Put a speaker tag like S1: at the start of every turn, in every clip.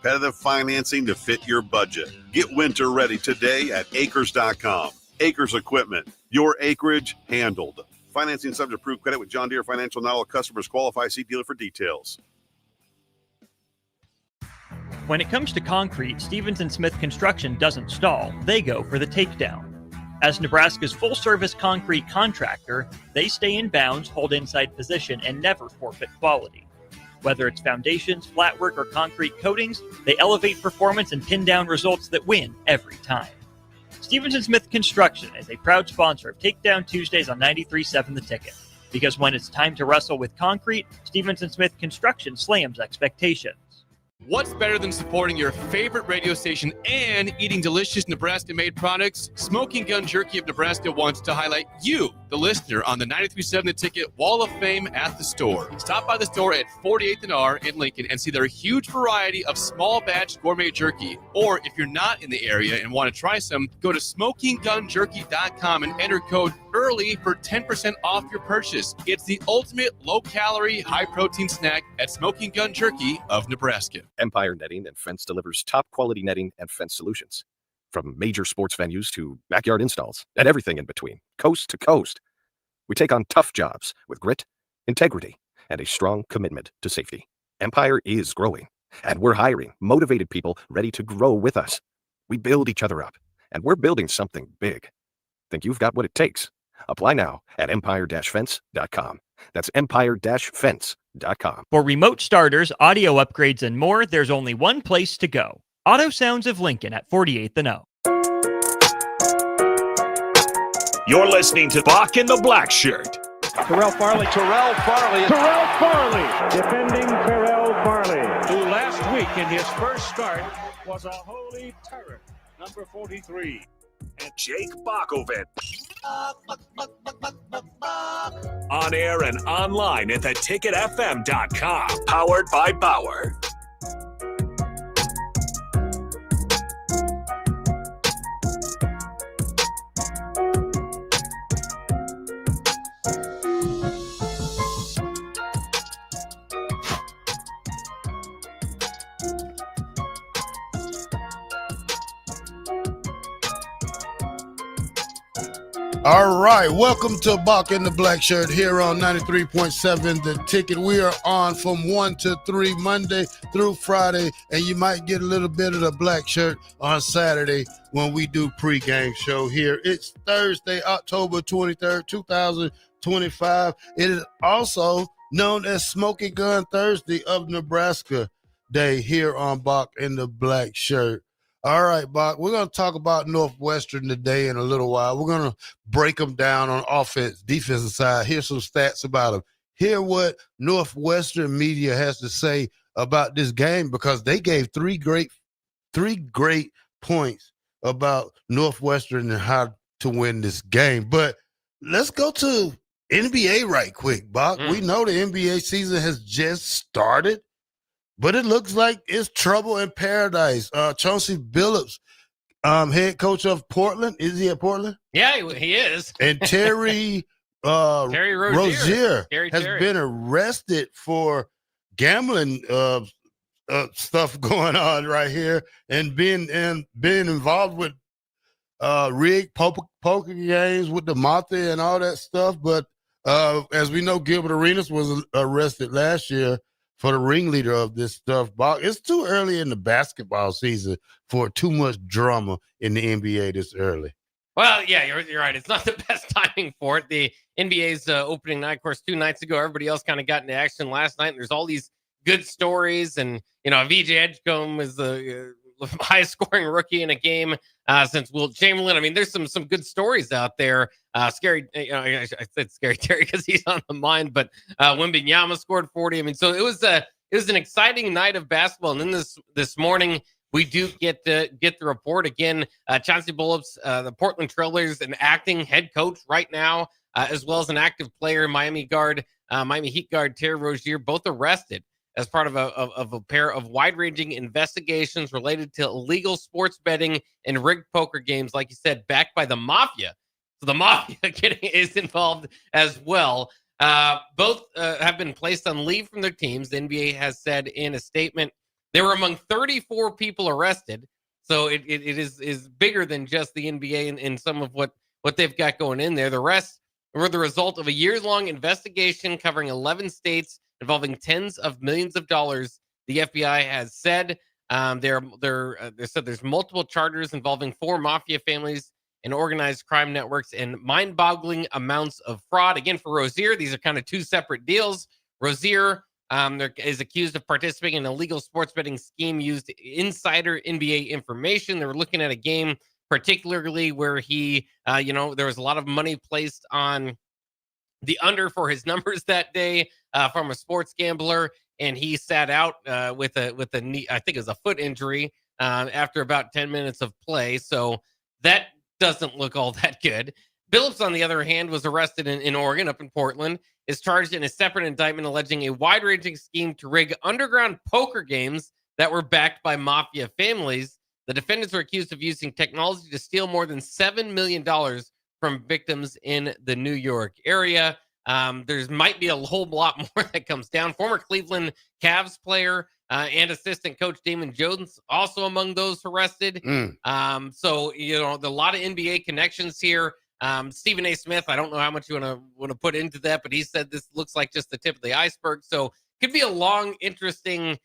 S1: Competitive financing to fit your budget. Get winter ready today at acres.com. Acres Equipment, your acreage handled. Financing subject to approved credit with John Deere Financial. Not all customers qualify. See dealer for details.
S2: When it comes to concrete, Stevens & Smith Construction doesn't stall. They go for the takedown. As Nebraska's full-service concrete contractor, they stay in bounds, hold inside position, and never forfeit quality. Whether it's foundations, flatwork, or concrete coatings, they elevate performance and pin down results that win every time. Stevens & Smith Construction is a proud sponsor of Takedown Tuesdays on 93.7 The Ticket. Because when it's time to wrestle with concrete, Stevens & Smith Construction slams expectations.
S3: What's better than supporting your favorite radio station and eating delicious Nebraska-made products? Smoking Gun Jerky of Nebraska wants to highlight you, the listener, on the 93.7 The Ticket Wall of Fame at the store. Stop by the store at 48th and R in Lincoln and see their huge variety of small batch gourmet jerky. Or if you're not in the area and want to try some, go to smokinggunjerky.com and enter code EARLY for 10% off your purchase. It's the ultimate low-calorie, high-protein snack at Smoking Gun Jerky of Nebraska.
S4: Empire Netting and Fence delivers top-quality netting and fence solutions. From major sports venues to backyard installs and everything in between, coast to coast. We take on tough jobs with grit, integrity, and a strong commitment to safety. Empire is growing, and we're hiring motivated people ready to grow with us. We build each other up, and we're building something big. Think you've got what it takes? Apply now at empire-fence.com. That's empire-fence.com.
S2: For remote starters, audio upgrades, and more, there's only one place to go. Auto Sounds of Lincoln at 48th and O.
S5: You're listening to Bock and the Blackshirt.
S6: Terrell Farley. Defending Terrell Farley, who last week in his first start was a holy terror. Number 43.
S5: And Jake Bockoven. On air and online at theticketfm.com. Powered by Bauer.
S7: All right, welcome to Bock and the Blackshirt here on 93.7 The Ticket. We are on from 1 to 3 Monday through Friday, and you might get a little bit of the Black Shirt on Saturday when we do pregame show here. It's Thursday, October 23rd, 2025. It is also known as Smoking Gun Thursday of Nebraska Day here on Bock and the Blackshirt. All right, Bock, we're going to talk about Northwestern today in a little while. We're going to break them down on offense, defensive side. Here's some stats about them. Hear what Northwestern media has to say about this game, because they gave three great points about Northwestern and how to win this game. But let's go to NBA right quick, Bock. We know the NBA season has just started, but it looks like it's trouble in paradise. Chauncey Billups, head coach of Portland. Is he at Portland?
S8: Yeah, he is.
S7: And Terry Rozier has been arrested for gambling stuff going on right here and being involved with rigged poker games with the Mafia and all that stuff. But as we know, Gilbert Arenas was arrested last year for the ringleader of this stuff. It's too early in the basketball season for too much drama in the NBA this early.
S8: Well, yeah, you're right. It's not the best timing for it. The NBA's opening night, of course, 2 nights ago. Everybody else kind of got into action last night. And there's all these good stories. And, VJ Edgecombe is the highest scoring rookie in a game since Wilt Chamberlain. I mean, there's some good stories out there. Scary, I said Scary Terry because he's on the mind, but Wembanyama scored 40. I mean, so it was an exciting night of basketball. And then this morning we do get the report again. Chauncey Billups, the Portland Trailblazers, an acting head coach right now, as well as an active player, Miami Heat guard Terry Rozier, both arrested as part of a pair of wide-ranging investigations related to illegal sports betting and rigged poker games, like you said, backed by the Mafia. So the Mafia is involved as well. Both have been placed on leave from their teams. The NBA has said in a statement They were among 34 people arrested. So it is bigger than just the NBA and some of what they've got going in there. The rest were the result of a years-long investigation covering 11 states involving tens of millions of dollars. The FBI has said they said there's multiple charges involving 4 mafia families and organized crime networks and mind-boggling amounts of fraud. Again, for Rozier, these are kind of 2 separate deals. Rozier is accused of participating in an illegal sports betting scheme used insider NBA information. They were looking at a game particularly where he, there was a lot of money placed on the under for his numbers that day from a sports gambler, and he sat out with a knee, I think it was a foot injury after about 10 minutes of play. So that doesn't look all that good. Billups, on the other hand, was arrested in Oregon, up in Portland, is charged in a separate indictment alleging a wide-ranging scheme to rig underground poker games that were backed by mafia families. The defendants were accused of using technology to steal more than $7 million from victims in the New York area. There might be a whole lot more that comes down. Former Cleveland Cavs player and assistant coach Damon Jones also among those arrested. So, a lot of NBA connections here. Stephen A. Smith, I don't know how much you want to put into that, but he said this looks like just the tip of the iceberg. So could be a long, interesting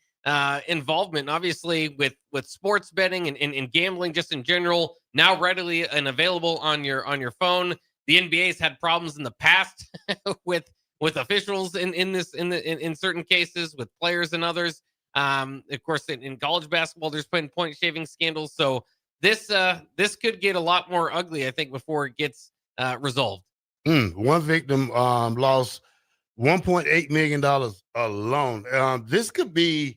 S8: involvement, obviously, with sports betting and gambling just in general, now readily and available on your phone. The NBA's had problems in the past with officials in certain cases, with players and others. Of course, in college basketball, there's been point shaving scandals. So this could get a lot more ugly, I think, before it gets resolved.
S7: One victim lost $1.8 million alone. This could be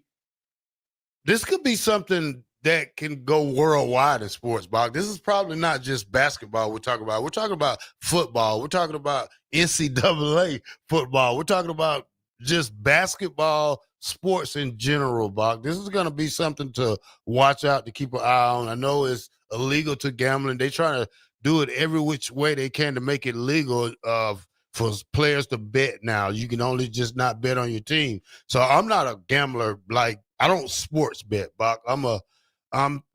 S7: something that can go worldwide in sports, Bob. This is probably not just basketball we're talking about. We're talking about football. We're talking about NCAA football. We're talking about just basketball sports in general, Bob. This is going to be something to watch out, to keep an eye on. I know it's illegal to gambling. They trying to do it every which way they can to make it legal for players to bet now. You can only just not bet on your team. So I'm not a gambler. Like, I don't sports bet, Bob.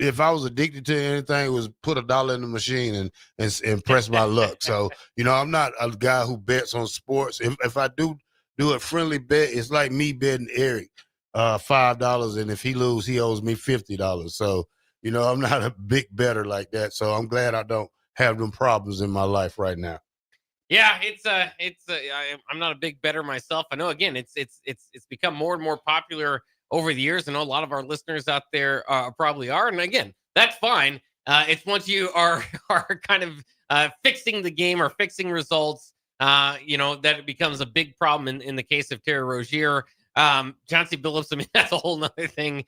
S7: If I was addicted to anything, it was put $1 in the machine and press my luck. So, I'm not a guy who bets on sports. If I do a friendly bet, it's like me betting Eric $5, and if he lose, he owes me $50. So, I'm not a big bettor like that. So I'm glad I don't have them problems in my life right now.
S8: Yeah, I'm not a big bettor myself. I know, again, it's become more and more popular over the years. I know a lot of our listeners out there probably are, and again, that's fine. It's once you are kind of fixing the game or fixing results, that it becomes a big problem in the case of Terry Rozier. Chauncey Billups, I mean, that's a whole nother thing,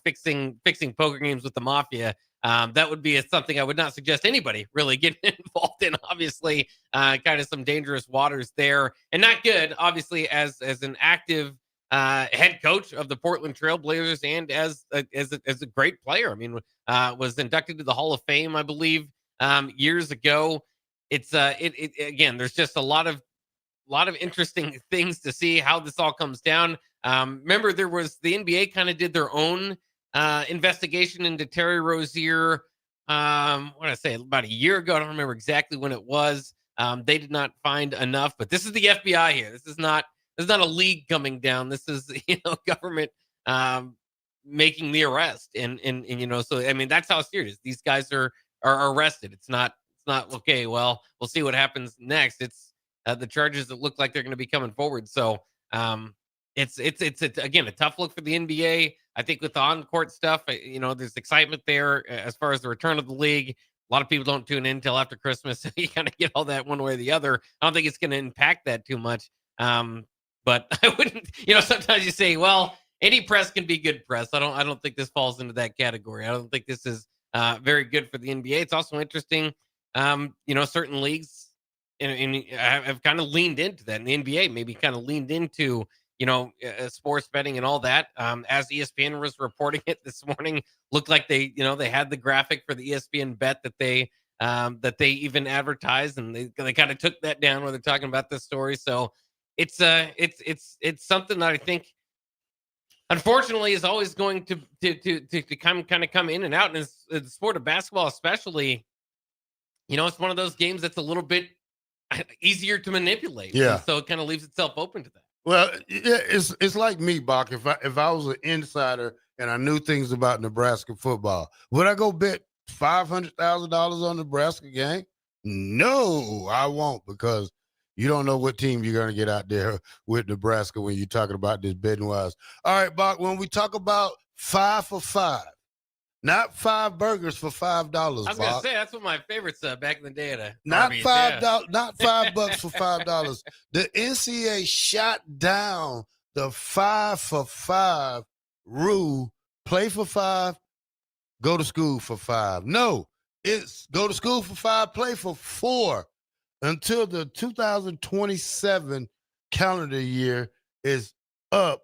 S8: fixing poker games with the mafia. That would be something I would not suggest anybody really get involved in. Obviously, kind of some dangerous waters there, and not good, obviously, as an active head coach of the Portland Trail Blazers and as a great player. I mean, was inducted to the Hall of Fame, I believe, years ago. It's again, there's just a lot of interesting things to see how this all comes down. Remember, the NBA kind of did their own investigation into Terry Rozier. What did I say? About a year ago. I don't remember exactly when it was. They did not find enough, but this is the FBI here. This is not a league coming down. This is government making the arrest, and so I mean, that's how serious these guys are arrested. It's not okay. Well, we'll see what happens next. It's the charges that look like they're going to be coming forward. So it's again a tough look for the NBA. I think with the on-court stuff, there's excitement there as far as the return of the league. A lot of people don't tune in until after Christmas, so you kind of get all that one way or the other. I don't think it's going to impact that too much. But I wouldn't, sometimes you say, well, any press can be good press. I don't think this falls into that category. I don't think this is very good for the NBA. It's also interesting, certain leagues and have kind of leaned into that. And the NBA maybe kind of leaned into, sports betting and all that. As ESPN was reporting it this morning, looked like they had the graphic for the ESPN bet that they even advertised, and they kind of took that down when they're talking about this story. So it's something that I think unfortunately is always going to come in and out. And in the sport of basketball, especially, it's one of those games that's a little bit easier to manipulate.
S7: Yeah.
S8: And so it kind of leaves itself open to that.
S7: Well, yeah, it's like me, Bach. If I was an insider and I knew things about Nebraska football, would I go bet $500,000 on Nebraska game? No, I won't, because you don't know what team you're going to get out there with Nebraska when you're talking about this betting wise. All right, Bach, when we talk about 5 for 5, not 5 burgers for $5.
S8: I was going to say, that's what my favorites back in the day at
S7: not
S8: Arby's,
S7: $5, not $5 for $5. The NCAA shot down the 5 for 5 rule. Play for 5, go to school for 5. No, it's go to school for 5, play for 4 until the 2027 calendar year is up.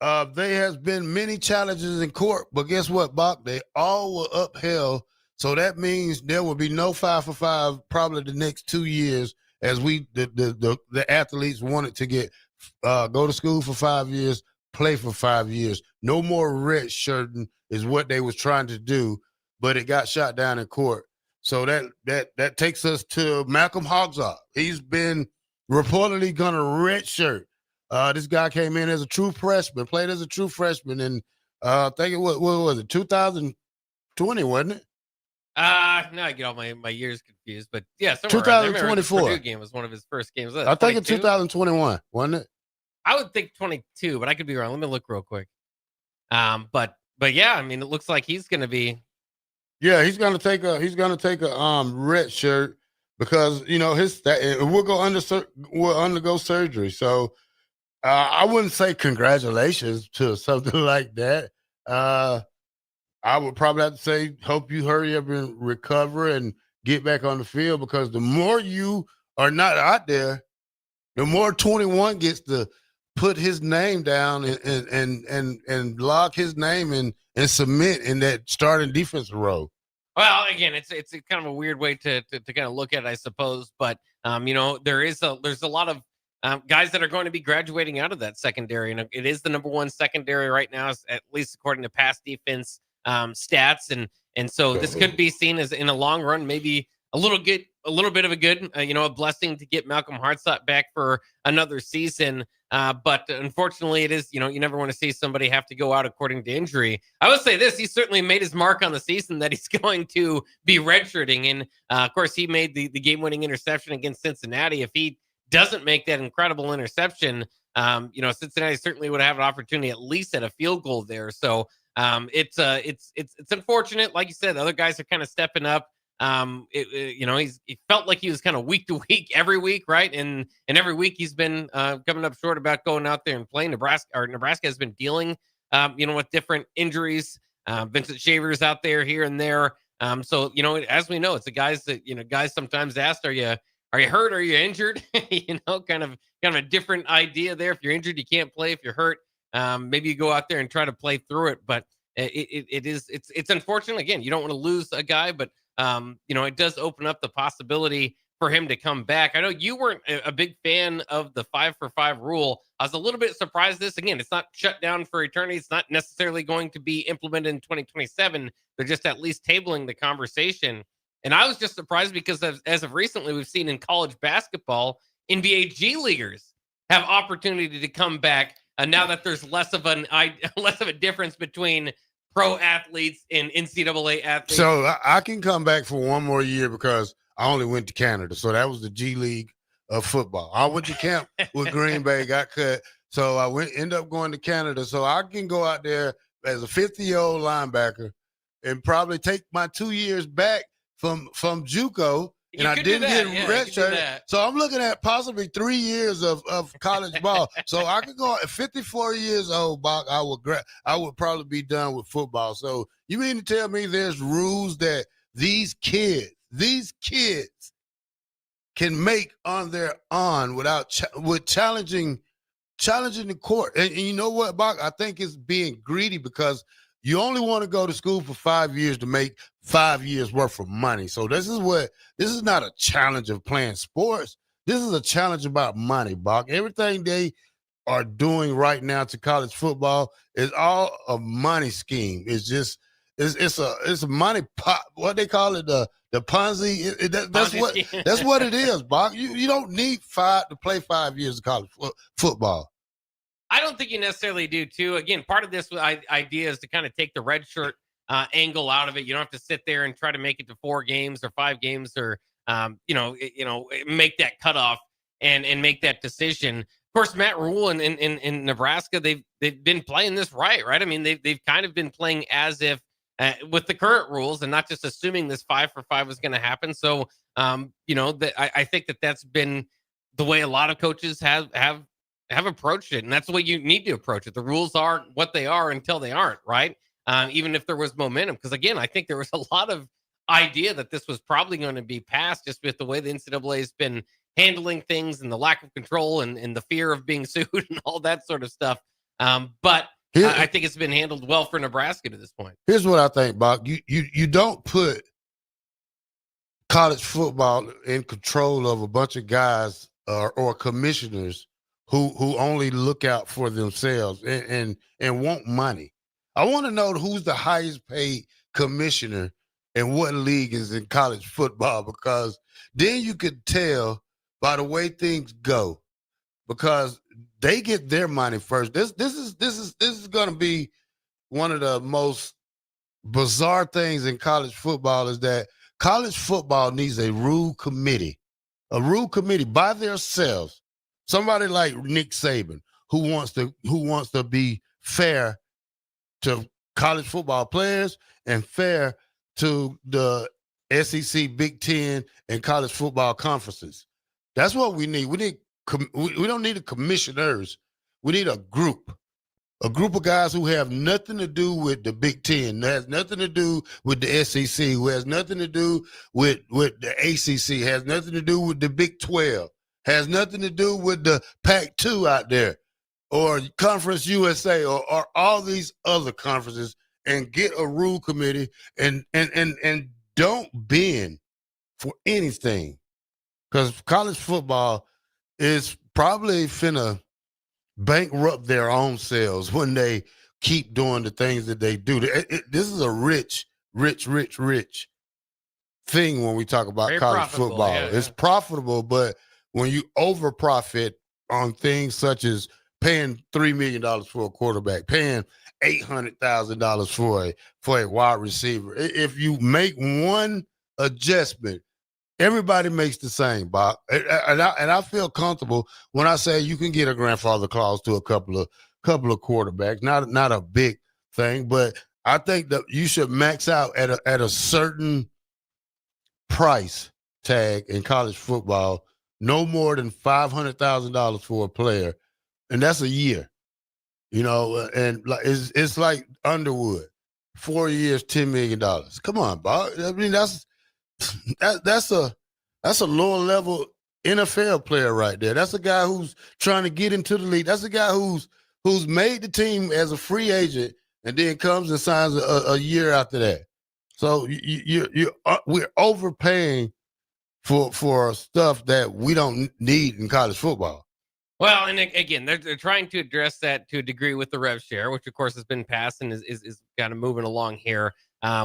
S7: There has been many challenges in court, but guess what, Bach? They all were upheld. So that means there will be no 5 for 5 probably the next 2 years, as the athletes wanted to get go to school for 5 years, play for 5 years. No more red shirting is what they was trying to do, but it got shot down in court. So that takes us to Malcolm Hogsaw. He's been reportedly gonna redshirt. This guy came in as a true freshman, played as a true freshman, and I think what was it, 2020, wasn't it?
S8: Now I get all my years confused, but yeah,
S7: 2024.
S8: The Purdue game was one of his first games.
S7: I think it's 2021, wasn't it?
S8: I would think 22, but I could be wrong. Let me look real quick. But yeah, I mean, it looks like he's going to be.
S7: Yeah, he's gonna take a red shirt because we'll undergo surgery. So I wouldn't say congratulations to something like that. I would probably have to say, hope you hurry up and recover and get back on the field, because the more you are not out there, the more 21 gets to put his name down and log his name and submit in that starting defensive role.
S8: Well, again, it's kind of a weird way to kind of look at it, I suppose. But there's a lot of guys that are going to be graduating out of that secondary, and it is the number one secondary right now, at least according to pass defense stats, and so this could be seen as, in a long run, maybe a little bit of a good, a blessing to get Malcolm Hartsock back for another season. But unfortunately, it is, you never want to see somebody have to go out according to injury. I would say this: he certainly made his mark on the season that he's going to be redshirting, and of course, he made the game-winning interception against Cincinnati. If he doesn't make that incredible interception, Cincinnati certainly would have an opportunity at least at a field goal there. So it's unfortunate. Like you said, the other guys are kind of stepping up. He felt like he was kind of week to week every week, right? And every week he's been coming up short about going out there and playing. Nebraska has been dealing, with different injuries. Vincent Shaver's out there here and there. So as we know, it's the guys that guys sometimes ask, are you hurt? Are you injured? Kind of a different idea there. If you're injured, you can't play. If you're hurt, maybe you go out there and try to play through it. But it's unfortunate. Again, you don't want to lose a guy, but it does open up the possibility for him to come back. I know you weren't a big fan of the 5 for 5 rule. I was a little bit surprised. It's not shut down for eternity. It's not necessarily going to be implemented in 2027. They're just at least tabling the conversation. And I was just surprised because as of recently, we've seen in college basketball, NBA G Leaguers have opportunity to come back. Now that there's less of a difference between pro athletes and NCAA athletes.
S7: So I can come back for one more year because I only went to Canada. So that was the G League of football. I went to camp with Green Bay, got cut. So I ended up going to Canada. So I can go out there as a 50-year-old linebacker and probably take my 2 years back from JUCO. And I didn't get redshirted. So I'm looking at possibly 3 years of college ball. So I could go at 54 years old, Bach, I would probably be done with football. So you mean to tell me there's rules that these kids can make on their own with challenging the court? And you know what, Bach? I think it's being greedy because you only want to go to school for 5 years to make 5 years worth of money. So this is not a challenge of playing sports. This is a challenge about money, Bach. Everything they are doing right now to college football is all a money scheme. It's just it's a money pot. What they call it, the Ponzi. That's what it is, Bob. You don't need to play 5 years of college football.
S8: I don't think you necessarily do, too. Again, part of this idea is to kind of take the red shirt angle out of it. You don't have to sit there and try to make it to 4 games or 5 games or make that cutoff and make that decision. Of course, Matt Rule in Nebraska, they've been playing this right? I mean, they've kind of been playing as if with the current rules and not just assuming this 5 for 5 was going to happen. So, I think that's been the way a lot of coaches have approached it, and that's the way you need to approach it. The rules are what they are until they aren't, right? Even if there was momentum, because again, I think there was a lot of idea that this was probably going to be passed just with the way the NCAA has been handling things and the lack of control and the fear of being sued and all that sort of stuff. But I think it's been handled well for Nebraska to this point.
S7: Here's what I think, Bob. You don't put college football in control of a bunch of guys or commissioners who only look out for themselves and want money. I want to know who's the highest paid commissioner and what league is in college football, because then you could tell by the way things go, because they get their money first. This is going to be one of the most bizarre things in college football, is that college football needs a rule committee by themselves. Somebody like Nick Saban, who wants to be fair to college football players and fair to the SEC, Big Ten, and college football conferences. That's what we need. We don't need a commissioners. We need a group of guys who have nothing to do with the Big Ten, that has nothing to do with the SEC, who has nothing to do with the ACC, has nothing to do with the Big 12, has nothing to do with the Pac-2 out there, or Conference USA, or all these other conferences, and get a rule committee and don't bend for anything, because college football is probably finna bankrupt their own selves when they keep doing the things that they do. This is a rich thing when we talk about
S8: Very
S7: college football.
S8: Yeah.
S7: It's profitable, but when you over profit on things such as paying $3 million for a quarterback, paying $800,000 for a wide receiver, if you make one adjustment, everybody makes the same, Bob. And I feel comfortable when I say you can get a grandfather clause to a couple of quarterbacks, not a big thing, but I think that you should max out at a certain price tag in college football, no more than $500,000 for a player, and that's a year. And it's like Underwood, 4 years, $10 million. Come on, Bob. I mean, that's a lower level NFL player right there. That's a guy who's trying to get into the league. That's a guy who's made the team as a free agent and then comes and signs a year after that. So we're overpaying for stuff that we don't need in college football.
S8: Well, and again, they're trying to address that to a degree with the rev share, which of course has been passed and is kind of moving along here,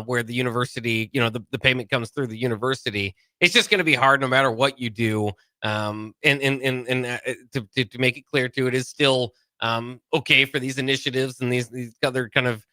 S8: where the university, the payment comes through the university. It's just going to be hard no matter what you do. And to make it clear too, it is still okay for these initiatives and these other kind of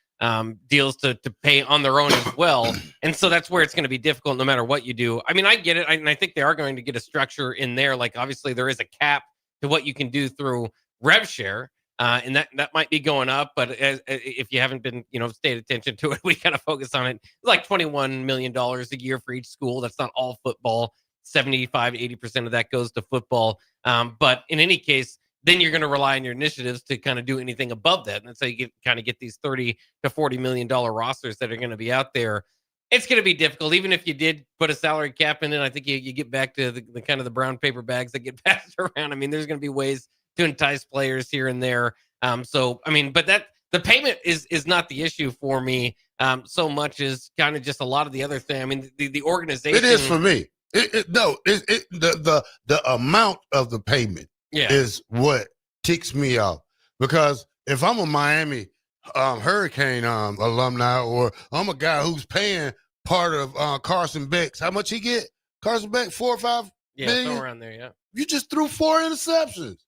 S8: deals to pay on their own as well. And so that's where it's going to be difficult no matter what you do. I mean, I get it. And I think they are going to get a structure in there. Like obviously there is a cap to what you can do through rev share. And that might be going up, but if you haven't been, paid attention to it, we kind of focus on it. It's like $21 million a year for each school. That's not all football. 75 to 80% of that goes to football. But in any case, then you're going to rely on your initiatives to kind of do anything above that. And so you get these $30 to $40 million rosters that are going to be out there. It's going to be difficult. Even if you did put a salary cap in it, I think you get back to the kind of the brown paper bags that get passed around. I mean, there's going to be ways to entice players here and there. But the payment is not the issue for me so much as kind of just a lot of the other thing. I mean, the organization.
S7: It is for me. The amount of the payment is what ticks me off because if I'm a Miami Hurricane alumni, or I'm a guy who's paying part of Carson Beck's, how much he get? Carson Beck, 4 or 5 million?
S8: somewhere around there, yeah.
S7: You just threw 4 interceptions.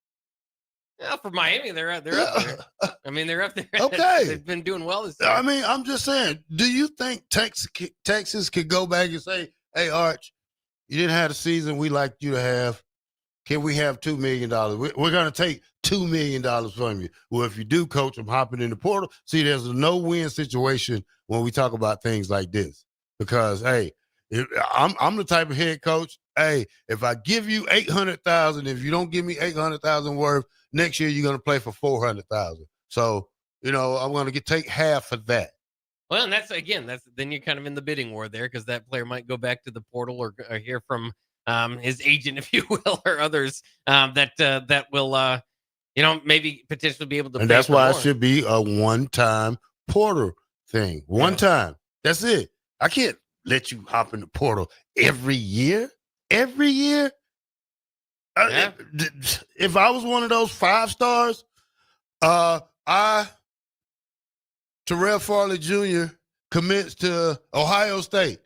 S8: Yeah, for Miami, they're up there. I mean, they're up there.
S7: Okay.
S8: They've been doing well this year.
S7: I mean, I'm just saying, do you think Texas could go back and say, hey, Arch, you didn't have the season we like you to have. Can we have $2 million? We're going to take $2 million from you. Well, if you do, coach, I'm hopping in the portal. See, there's a no-win situation when we talk about things like this because, hey, I'm the type of head coach. Hey, if I give you $800,000, if you don't give me $800,000 worth, next year you're going to play for $400,000. So, I'm going to take half of that.
S8: Well, and then you're kind of in the bidding war there because that player might go back to the portal or hear from his agent, if you will, or others that will, maybe potentially be able to.
S7: And that's why it should be a one-time portal thing. One time. That's it. I can't let you hop in the portal every year. Every year.
S8: Yeah.
S7: If I was one of those 5 stars, Terrell Farley Jr. commits to Ohio State.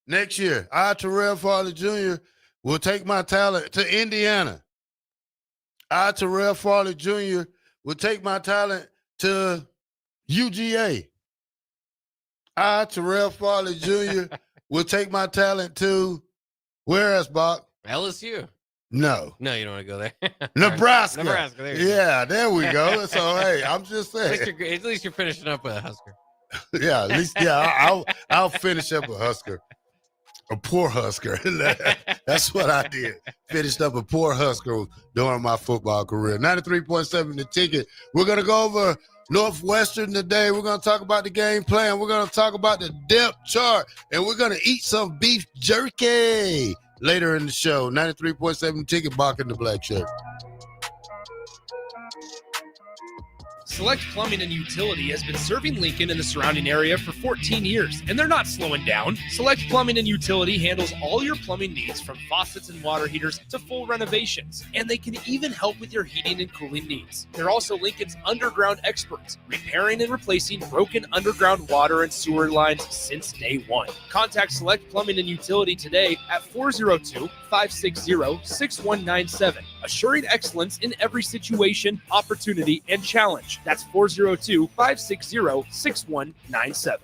S7: Next year, Terrell Farley Jr. will take my talent to Indiana. Terrell Farley Jr. will take my talent to UGA. Terrell Farley Jr. will take my talent to where else, Bock?
S8: LSU.
S7: No,
S8: you don't want to go there.
S7: Nebraska.
S8: There you go.
S7: Yeah, there we go. So, hey, I'm just saying.
S8: At least you're finishing up with a Husker.
S7: Yeah, at least, I'll finish up a Husker. A poor Husker. That's what I did. Finished up a poor Husker during my football career. 93.7 The Ticket. We're going to go over Northwestern today. We're going to talk about the game plan. We're going to talk about the depth chart. And we're going to eat some beef jerky later in the show. 93.7 The Ticket, Bock The Blackshirt.
S9: Select Plumbing and Utility has been serving Lincoln and the surrounding area for 14 years, and they're not slowing down. Select Plumbing and Utility handles all your plumbing needs from faucets and water heaters to full renovations, and they can even help with your heating and cooling needs. They're also Lincoln's underground experts, repairing and replacing broken underground water and sewer lines since day one. Contact Select Plumbing and Utility today at 402-560-6197, assuring excellence in every situation, opportunity, and challenge. That's 402-560-6197.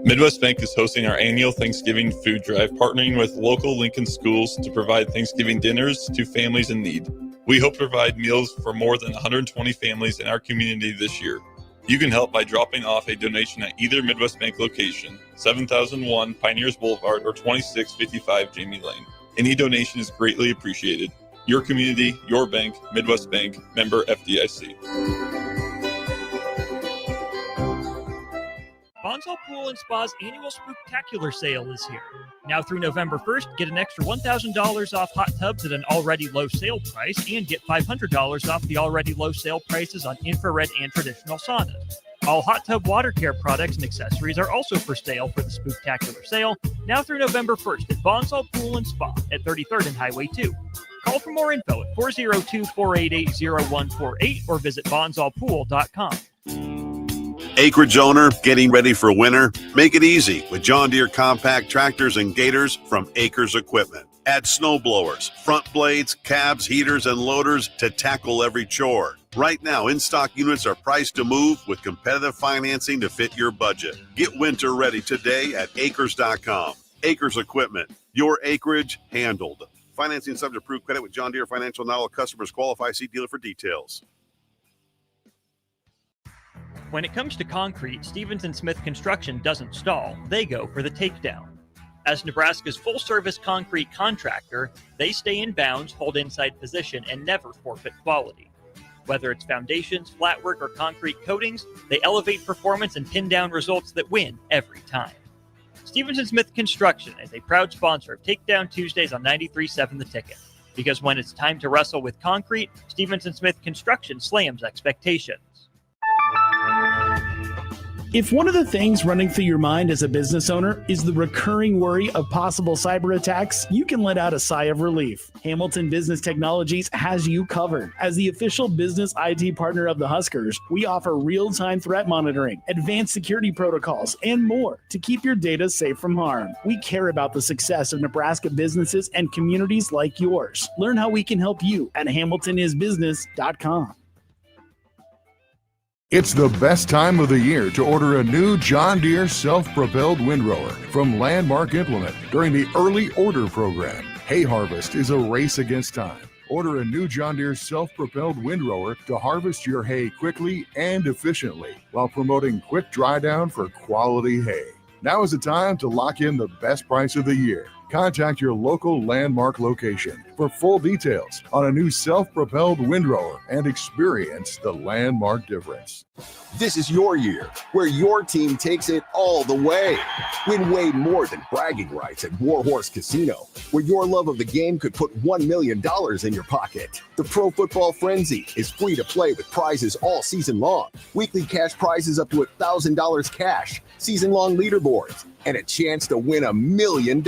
S10: Midwest Bank is hosting our annual Thanksgiving food drive, partnering with local Lincoln schools to provide Thanksgiving dinners to families in need. We hope to provide meals for more than 120 families in our community this year. You can help by dropping off a donation at either Midwest Bank location, 7001 Pioneers Boulevard or 2655 Jamie Lane. Any donation is greatly appreciated. Your community, your bank, Midwest Bank, member FDIC.
S2: Bonsall Pool & Spa's annual Spooktacular sale is here. Now through November 1st, get an extra $1,000 off hot tubs at an already low sale price and get $500 off the already low sale prices on infrared and traditional saunas. All hot tub water care products and accessories are also for sale for the Spooktacular sale, now through November 1st at Bonsall Pool & Spa at 33rd and Highway 2. Call for more info at 402-488-0148 or visit bonsallpool.com.
S1: Acreage owner getting ready for winter? Make it easy with John Deere compact tractors and gators from Acres Equipment. Add snow blowers, front blades, cabs, heaters, and loaders to tackle every chore. Right now, in-stock units are priced to move with competitive financing to fit your budget. Get winter ready today at acres.com. Acres Equipment, your acreage handled. Financing subject to approved credit with John Deere Financial. Not all customers qualify. See dealer for details.
S2: When it comes to concrete, Stevens & Smith Construction doesn't stall. They go for the takedown. As Nebraska's full-service concrete contractor, they stay in bounds, hold inside position, and never forfeit quality. Whether it's foundations, flatwork, or concrete coatings, they elevate performance and pin down results that win every time. Stevens & Smith Construction is a proud sponsor of Takedown Tuesdays on 93.7 The Ticket. Because when it's time to wrestle with concrete, Stevens & Smith Construction slams expectations.
S11: If one of the things running through your mind as a business owner is the recurring worry of possible cyber attacks, you can let out a sigh of relief. Hamilton Business Technologies has you covered. As the official business IT partner of the Huskers, we offer real-time threat monitoring, advanced security protocols, and more to keep your data safe from harm. We care about the success of Nebraska businesses and communities like yours. Learn how we can help you at hamiltonisbusiness.com.
S12: It's the best time of the year to order a new John Deere self-propelled windrower from Landmark Implement during the early order program. Hay harvest is a race against time. Order a new John Deere self-propelled windrower to harvest your hay quickly and efficiently while promoting quick dry down for quality hay. Now is the time to lock in the best price of the year. Contact your local Landmark location for full details on a new self-propelled windrower and experience the Landmark difference.
S13: This is your year, where your team takes it all the way. Win way more than bragging rights at Warhorse Casino, where your love of the game could put $1 million in your pocket. The Pro Football Frenzy is free to play with prizes all season long. Weekly cash prizes up to $1,000 cash, season-long leaderboards, and a chance to win $1 million.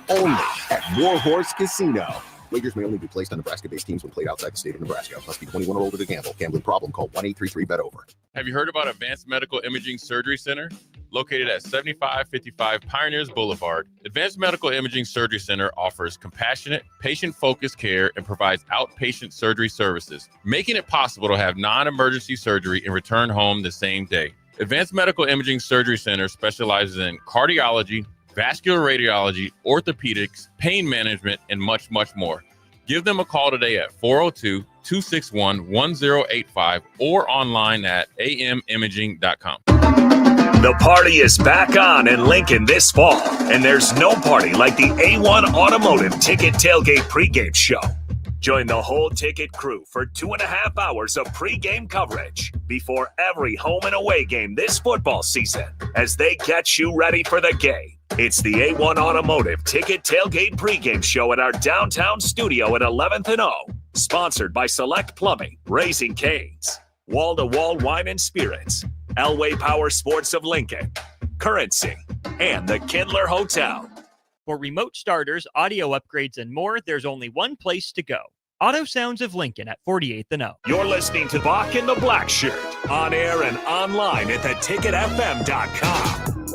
S13: Only at Warhorse Casino. Wagers may only be placed on Nebraska-based teams when played outside the state of Nebraska. Must be 21 or older to gamble. Gambling problem? Call 1-833-BET-OVER.
S10: Have you heard about Advanced Medical Imaging Surgery Center? Located at 7555 Pioneers Boulevard, Advanced Medical Imaging Surgery Center offers compassionate, patient-focused care and provides outpatient surgery services, making it possible to have non-emergency surgery and return home the same day. Advanced Medical Imaging Surgery Center specializes in cardiology, vascular radiology, orthopedics, pain management, and much, much more. Give them a call today at 402-261-1085 or online at amimaging.com.
S5: The party is back on in Lincoln this fall, and there's no party like the A1 Automotive Ticket Tailgate pregame show. Join the whole ticket crew for 2.5 hours of pregame coverage before every home and away game this football season as they get you ready for the game. It's the A1 Automotive Ticket Tailgate pregame show at our downtown studio at 11th and O. Sponsored by Select Plumbing, Raising Cane's, Wall to Wall Wine and Spirits, Elway Power Sports of Lincoln, Currency, and the Kindler Hotel.
S2: For remote starters, audio upgrades, and more, there's only one place to go. Auto Sounds of Lincoln at 48th and O.
S5: You're listening to Bock the Blackshirt, on air and online at theticketfm.com.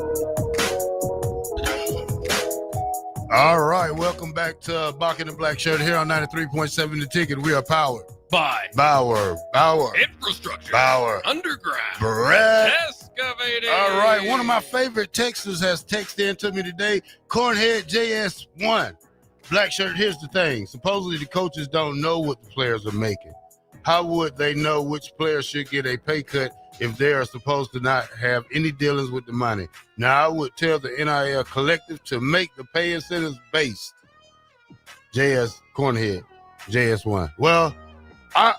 S7: All right, welcome back to Bock the Blackshirt here on 93.7 The Ticket. We are powered
S8: by
S7: Bauer.
S8: Infrastructure.
S7: Bauer.
S8: Underground.
S7: Brett.
S8: Excavating.
S7: All right, one of my favorite texters has texted in to me today, Cornhead JS1. Blackshirt, here's the thing. Supposedly the coaches don't know what the players are making. How would they know which players should get a pay cut if they are supposed to not have any dealings with the money? Now, I would tell the NIL collective to make the pay incentives based. JS Cornhead, JS1. Well, I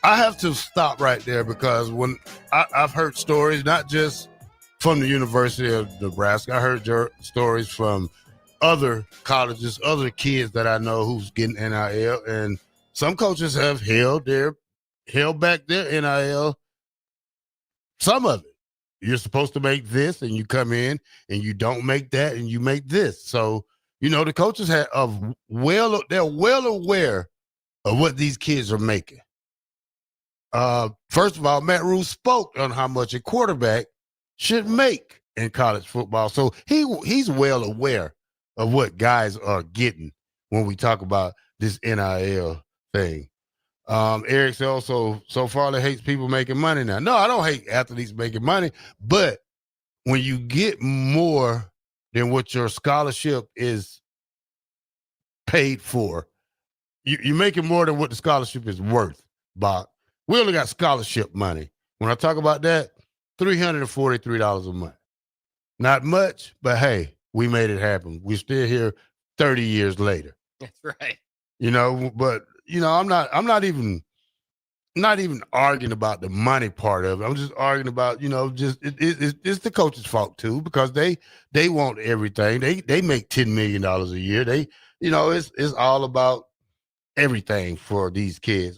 S7: have to stop right there because when I've heard stories, not just from the University of Nebraska, I heard stories from other colleges, other kids that I know who's getting NIL, and some coaches have held back their NIL. Some of it. You're supposed to make this, and you come in, and you don't make that, and you make this. So, the coaches they're well aware of what these kids are making. First of all, Matt Rule spoke on how much a quarterback should make in college football. So he's well aware of what guys are getting when we talk about this NIL thing. Eric said also, so Farley hates people making money now. No, I don't hate athletes making money, but when you get more than what your scholarship is paid for, you're making more than what the scholarship is worth, Bob. We only got scholarship money. When I talk about that, $343 a month. Not much, but hey, we made it happen. We're still here 30 years later.
S8: That's right.
S7: But I'm not even arguing about the money part of it. I'm just arguing about, it's the coach's fault too, because they want everything. They make $10 million a year. It's all about everything for these kids.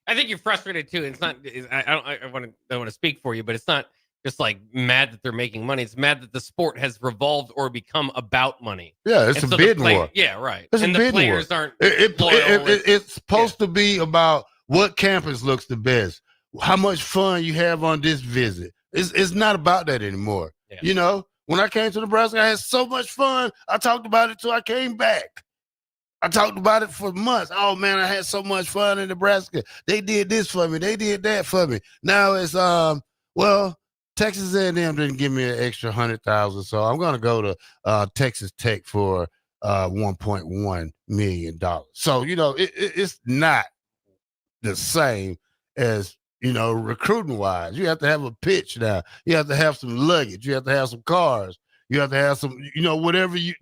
S8: I think you're frustrated too. It's not. I don't want to speak for you, but it's not just like mad that they're making money. It's mad that the sport has revolved or become about money.
S7: Yeah, it's a bidding war.
S8: Yeah, right.
S7: It's
S8: and
S7: a
S8: the
S7: bidding
S8: players
S7: war.
S8: aren't.
S7: It's supposed to be about what campus looks the best, how much fun you have on this visit. It's not about that anymore.
S8: Yeah.
S7: You know, when I came to Nebraska, I had so much fun. I talked about it till I came back. I talked about it for months. Oh man, I had so much fun in Nebraska. They did this for me. They did that for me. Now it's well, Texas A&M didn't give me an extra $100,000, so I'm gonna go to Texas Tech for $1.1 million. So you know, it's not the same as, you know, recruiting wise. You have to have a pitch now. You have to have some luggage. You have to have some cars. You have to have some, you know, whatever you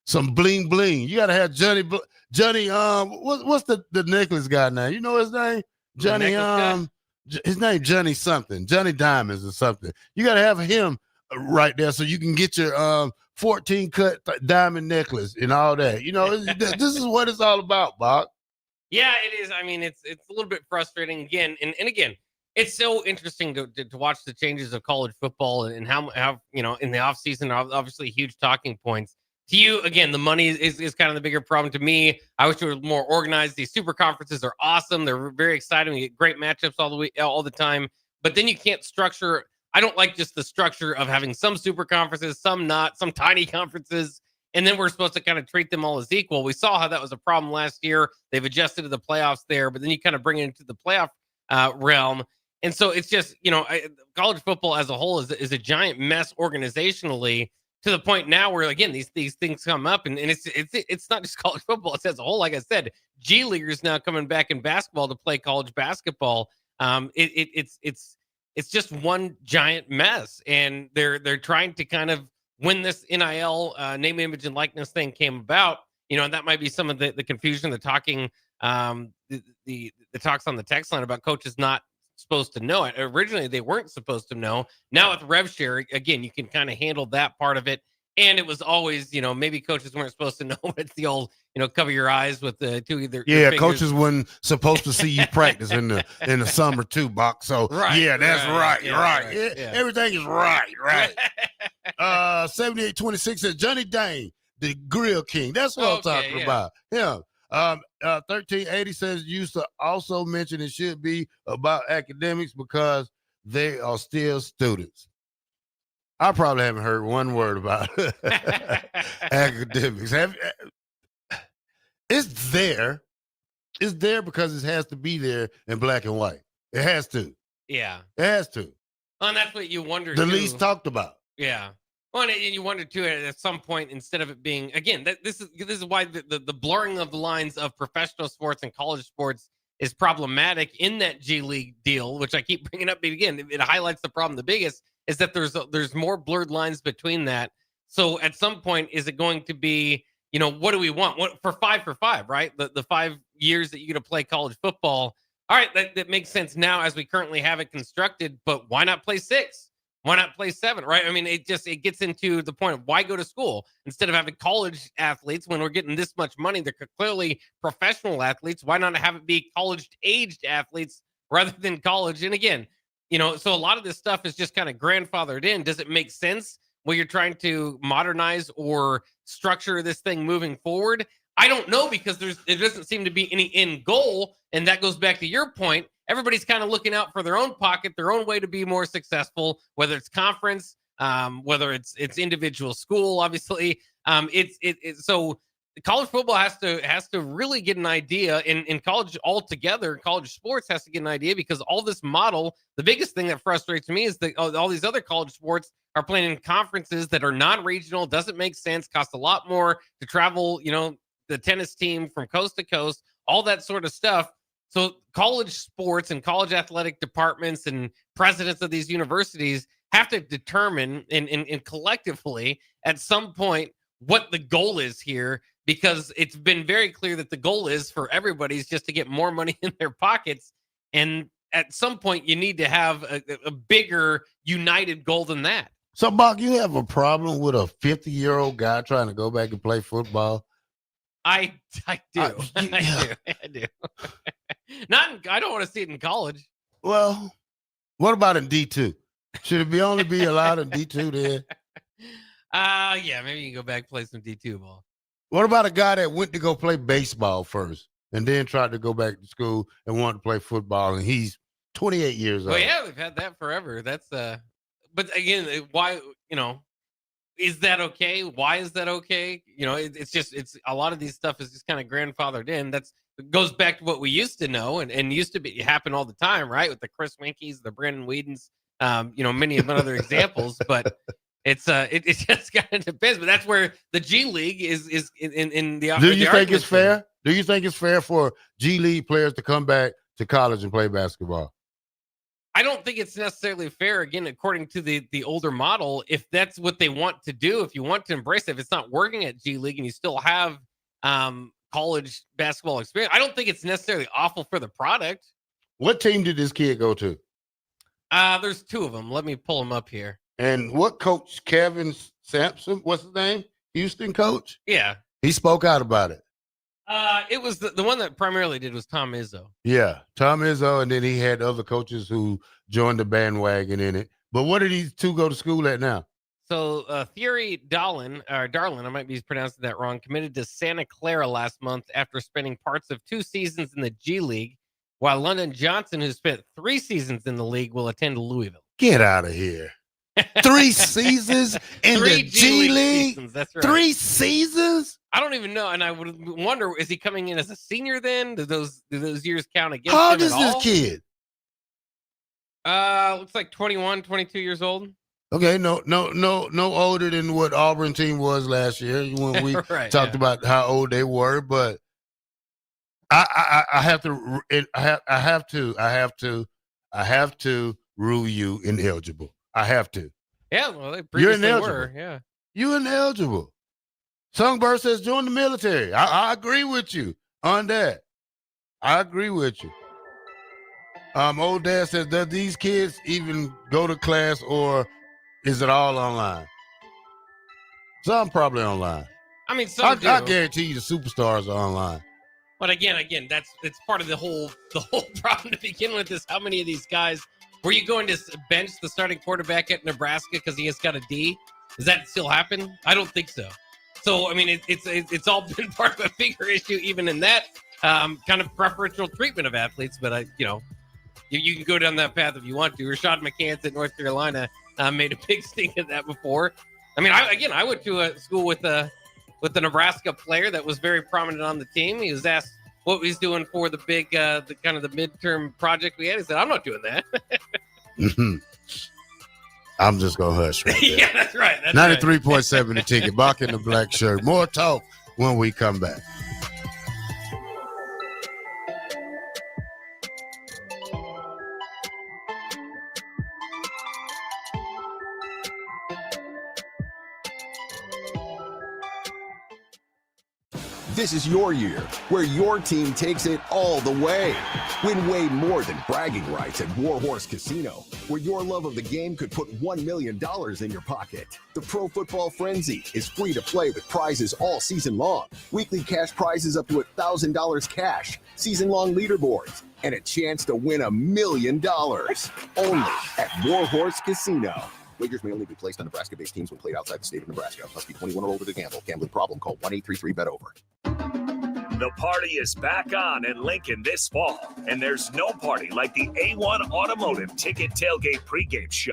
S7: some bling bling. You got to have Johnny. What's the necklace guy now? You know his name? Johnny. His name Johnny something. Johnny Diamonds or something. You got to have him right there so you can get your 14 cut diamond necklace and all that. You know, this is what it's all about, Bob.
S8: Yeah, it is. I mean, it's a little bit frustrating again, and again, it's so interesting to watch the changes of college football and how you know, in the offseason, obviously huge talking points. To you, again, the money is kind of the bigger problem. To me, I wish it was more organized. These super conferences are awesome. They're very exciting. We get great matchups all the time. But then you can't structure. I don't like just the structure of having some super conferences, some not, some tiny conferences, and then we're supposed to kind of treat them all as equal. We saw how that was a problem last year. They've adjusted to the playoffs there, but then you kind of bring it into the playoff realm. And so it's just, you know, college football as a whole is a giant mess organizationally, to the point now where, again, these things come up, and it's not just college football. It's as a whole. Like I said, G Leaguers now coming back in basketball to play college basketball. It's just one giant mess, and they're trying to kind of when this NIL name, image, and likeness thing came about. You know, and that might be some of the confusion, the talking, the talks on the text line about coaches not supposed to know it. Originally, they weren't supposed to know. Now with rev share, again, you can kind of handle that part of it. And it was always, you know, maybe coaches weren't supposed to know. It's the old, you know, cover your eyes with the two either.
S7: Yeah, coaches weren't supposed to see you practice in the summer too, Bock. So yeah, that's right. Yeah. Everything is right. 7826 says Johnny Dane, the Grill King. That's what I'm talking about. Him. 1380 says used to also mention it should be about academics because they are still students. I probably haven't heard one word about academics. It's there. It's there because it has to be there in black and white. It has to.
S8: Yeah.
S7: It has to.
S8: Well, and that's what you wonder.
S7: The least talked about.
S8: Yeah. Well, and you wonder too, at some point, instead of it being, again, this is why the blurring of the lines of professional sports and college sports is problematic in that G League deal, which I keep bringing up. But again, it highlights the problem. The biggest is that there's more blurred lines between that. So at some point, is it going to be, you know, what do we want? What for 5 for 5, right? The 5 years that you're going to play college football. All right, that makes sense now as we currently have it constructed, but why not play 6? Why not play 7, right? I mean, it gets into the point of why go to school instead of having college athletes when we're getting this much money. They're clearly professional athletes. Why not have it be college-aged athletes rather than college? And again, you know, so a lot of this stuff is just kind of grandfathered in. Does it make sense when you're trying to modernize or structure this thing moving forward? I don't know, because there doesn't seem to be any end goal. And that goes back to your point. Everybody's kind of looking out for their own pocket, their own way to be more successful, whether it's conference, whether it's individual school. Obviously, so college football has to really get an idea in college altogether. College sports has to get an idea, because all this model, the biggest thing that frustrates me is that all these other college sports are playing in conferences that are non-regional. Doesn't make sense. Cost a lot more to travel. You know, the tennis team from coast to coast, all that sort of stuff. So college sports and college athletic departments and presidents of these universities have to determine and collectively at some point what the goal is here, because it's been very clear that the goal is for everybody is just to get more money in their pockets. And at some point you need to have a bigger united goal than that.
S7: So, Bock, you have a problem with a 50-year-old guy trying to go back and play football?
S8: I do.
S7: Yeah.
S8: I do. I don't want to see it in college.
S7: Well, what about in D2? Should it only be allowed in D2 then?
S8: Yeah, maybe you can go back and play some D2 ball.
S7: What about a guy that went to go play baseball first and then tried to go back to school and wanted to play football, and he's 28 years old?
S8: Well, yeah, we've had that forever. That's but again, why, is that okay? Why is that okay? It's a lot of these stuff is just kind of grandfathered in. It goes back to what we used to know and used to happen all the time, right? With the Chris Winkies, the Brandon Whedons, many of other examples, but it just kind of depends. But that's where the G League is in the.
S7: Do you think it's fair? Do you think it's fair for G League players to come back to college and play basketball?
S8: I don't think it's necessarily fair, again, according to the older model. If that's what they want to do, if you want to embrace it, if it's not working at G League and you still have college basketball experience, I don't think it's necessarily awful for the product.
S7: What team did this kid go to?
S8: There's two of them. Let me pull them up here.
S7: And what coach? Kevin Sampson? What's his name? Houston coach?
S8: Yeah.
S7: He spoke out about it.
S8: It was the one that primarily did was Tom Izzo.
S7: Yeah, Tom Izzo, and then he had other coaches who joined the bandwagon in it. But what did these two go to school at now?
S8: So Thierry Darlin, I might be pronouncing that wrong, committed to Santa Clara last month after spending parts of 2 seasons in the G League, while London Johnson, who spent 3 seasons in the league, will attend Louisville.
S7: Get out of here. 3 seasons in the G League?
S8: Seasons, that's right.
S7: 3 seasons?
S8: I don't even know, and I would wonder, is he coming in as a senior then? Do those years count against
S7: How
S8: him
S7: old is
S8: at
S7: this
S8: all?
S7: kid?
S8: Looks like 21, 22 years old.
S7: Okay, no older than what Auburn team was last year when we
S8: Right,
S7: talked about how old they were. But I have to rule you ineligible. I have to.
S8: Yeah, well, they
S7: You're
S8: previously
S7: ineligible.
S8: were. Yeah,
S7: You're ineligible. Songbird says join the military. I agree with you on that. I agree with you. Old Dad says, does these kids even go to class or is it all online? Some probably online.
S8: I mean, some do.
S7: I guarantee you the superstars are online.
S8: But again, it's part of the whole problem to begin with is how many of these guys were you going to bench the starting quarterback at Nebraska because he has got a D? Does that still happen? I don't think so. So I mean, it's all been part of a bigger issue, even in that kind of preferential treatment of athletes. But you can go down that path if you want to. Rashad McCants at North Carolina made a big stink of that before. I mean, I went to a school with a Nebraska player that was very prominent on the team. He was asked what he's doing for the big, the kind of the midterm project we had. He said, "I'm not doing that."
S7: I'm just gonna hush right there.
S8: Yeah, that's right.
S7: 93.7 The Ticket. Bock in the Black Shirt. More talk when we come back.
S13: This is your year, where your team takes it all the way. Win way more than bragging rights at Warhorse Casino, where your love of the game could put $1 million in your pocket. The Pro Football Frenzy is free to play with prizes all season long. Weekly cash prizes up to $1,000 cash, season-long leaderboards, and a chance to win $1 million. Only at Warhorse Casino. Wagers may only be placed on Nebraska-based teams when played outside the state of Nebraska. Must be 21 or older to gamble. Gambling problem? Call 1-833-BET-OVER.
S5: The party is back on in Lincoln this fall, and there's no party like the A1 Automotive Ticket Tailgate pregame show.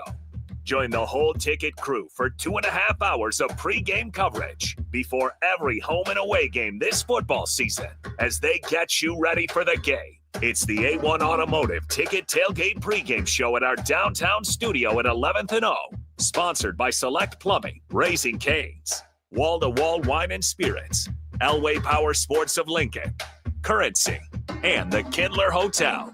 S5: Join the whole Ticket crew for 2.5 hours of pregame coverage before every home and away game this football season as they get you ready for the game. It's the A1 Automotive Ticket Tailgate pregame show at our downtown studio at 11th and O. Sponsored by Select Plumbing, Raising Cane's, Wall to Wall Wine and Spirits, Elway Power Sports of Lincoln, Currency, and the Kindler Hotel.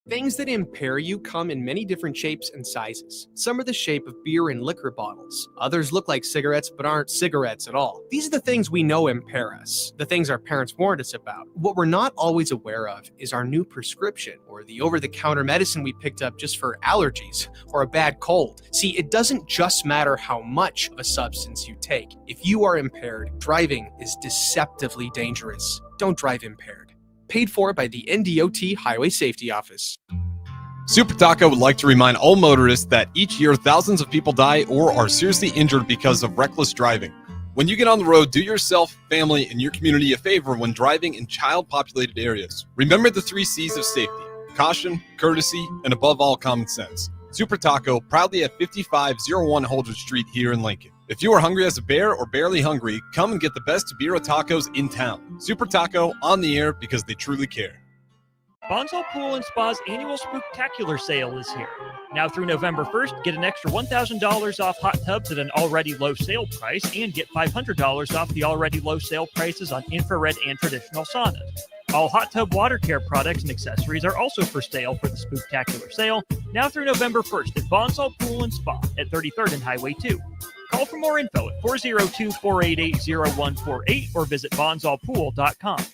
S14: Things that impair you come in many different shapes and sizes. Some are the shape of beer and liquor bottles. Others look like cigarettes but aren't cigarettes at all. These are the things we know impair us, the things our parents warned us about. What we're not always aware of is our new prescription or the over-the-counter medicine we picked up just for allergies or a bad cold. See, it doesn't just matter how much of a substance you take. If you are impaired, driving is deceptively dangerous. Don't drive impaired. Paid for by the NDOT Highway Safety Office.
S15: Super Taco would like to remind all motorists that each year thousands of people die or are seriously injured because of reckless driving. When you get on the road, do yourself, family, and your community a favor when driving in child-populated areas. Remember the 3 C's of safety: caution, courtesy, and above all, common sense. Super Taco, proudly at 5501 Holdridge Street here in Lincoln. If you are hungry as a bear or barely hungry, come and get the best birria tacos in town. Super Taco, on the air because they truly care.
S2: Bonsall Pool and Spa's annual Spooktacular sale is here. Now through November 1st, get an extra $1,000 off hot tubs at an already low sale price and get $500 off the already low sale prices on infrared and traditional saunas. All hot tub water care products and accessories are also for sale for the Spooktacular sale, now through November 1st at Bonsall Pool and Spa at 33rd and Highway 2. Call for more info at 402-488-0148 or visit bonsallpool.com.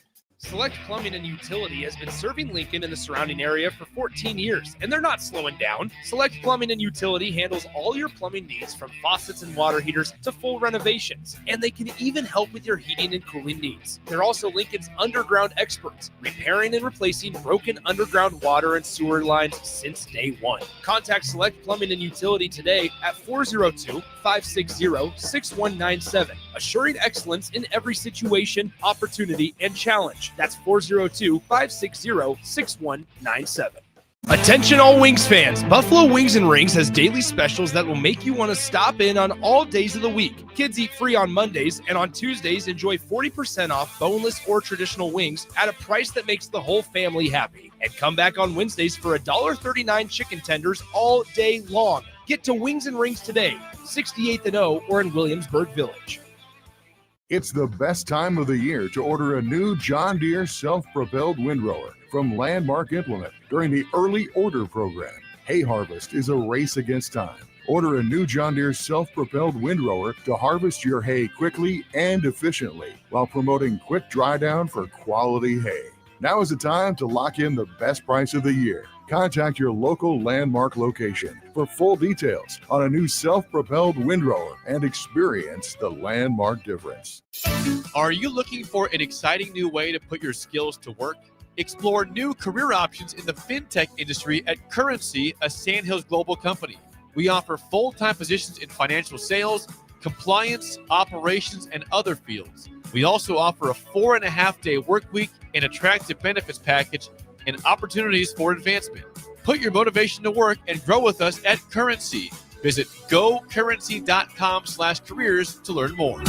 S9: Select Plumbing and Utility has been serving Lincoln and the surrounding area for 14 years, and they're not slowing down. Select Plumbing and Utility handles all your plumbing needs from faucets and water heaters to full renovations, and they can even help with your heating and cooling needs. They're also Lincoln's underground experts, repairing and replacing broken underground water and sewer lines since day one. Contact Select Plumbing and Utility today at 402-560-6197, assuring excellence in every situation, opportunity, and challenge. That's 402-560-6197. Attention all Wings fans, Buffalo Wings and Rings has daily specials that will make you want to stop in on all days of the week. Kids eat free on Mondays, and on Tuesdays enjoy 40% off boneless or traditional wings at a price that makes the whole family happy. And come back on Wednesdays for $1.39 chicken tenders all day long. Get to Wings and Rings today, 68th and O or in Williamsburg Village.
S12: It's the best time of the year to order a new John Deere self-propelled windrower from Landmark Implement during the early order program. Hay harvest is a race against time. Order a new John Deere self-propelled windrower to harvest your hay quickly and efficiently while promoting quick dry down for quality hay. Now is the time to lock in the best price of the year. Contact your local Landmark location for full details on a new self-propelled windrower and experience the Landmark difference.
S3: Are you looking for an exciting new way to put your skills to work? Explore new career options in the fintech industry at Currency, a Sandhills global company. We offer full-time positions in financial sales, compliance, operations, and other fields. We also offer a 4.5-day work week, an attractive benefits package, and opportunities for advancement. Put your motivation to work and grow with us at Currency. Visit gocurrency.com/careers to learn more.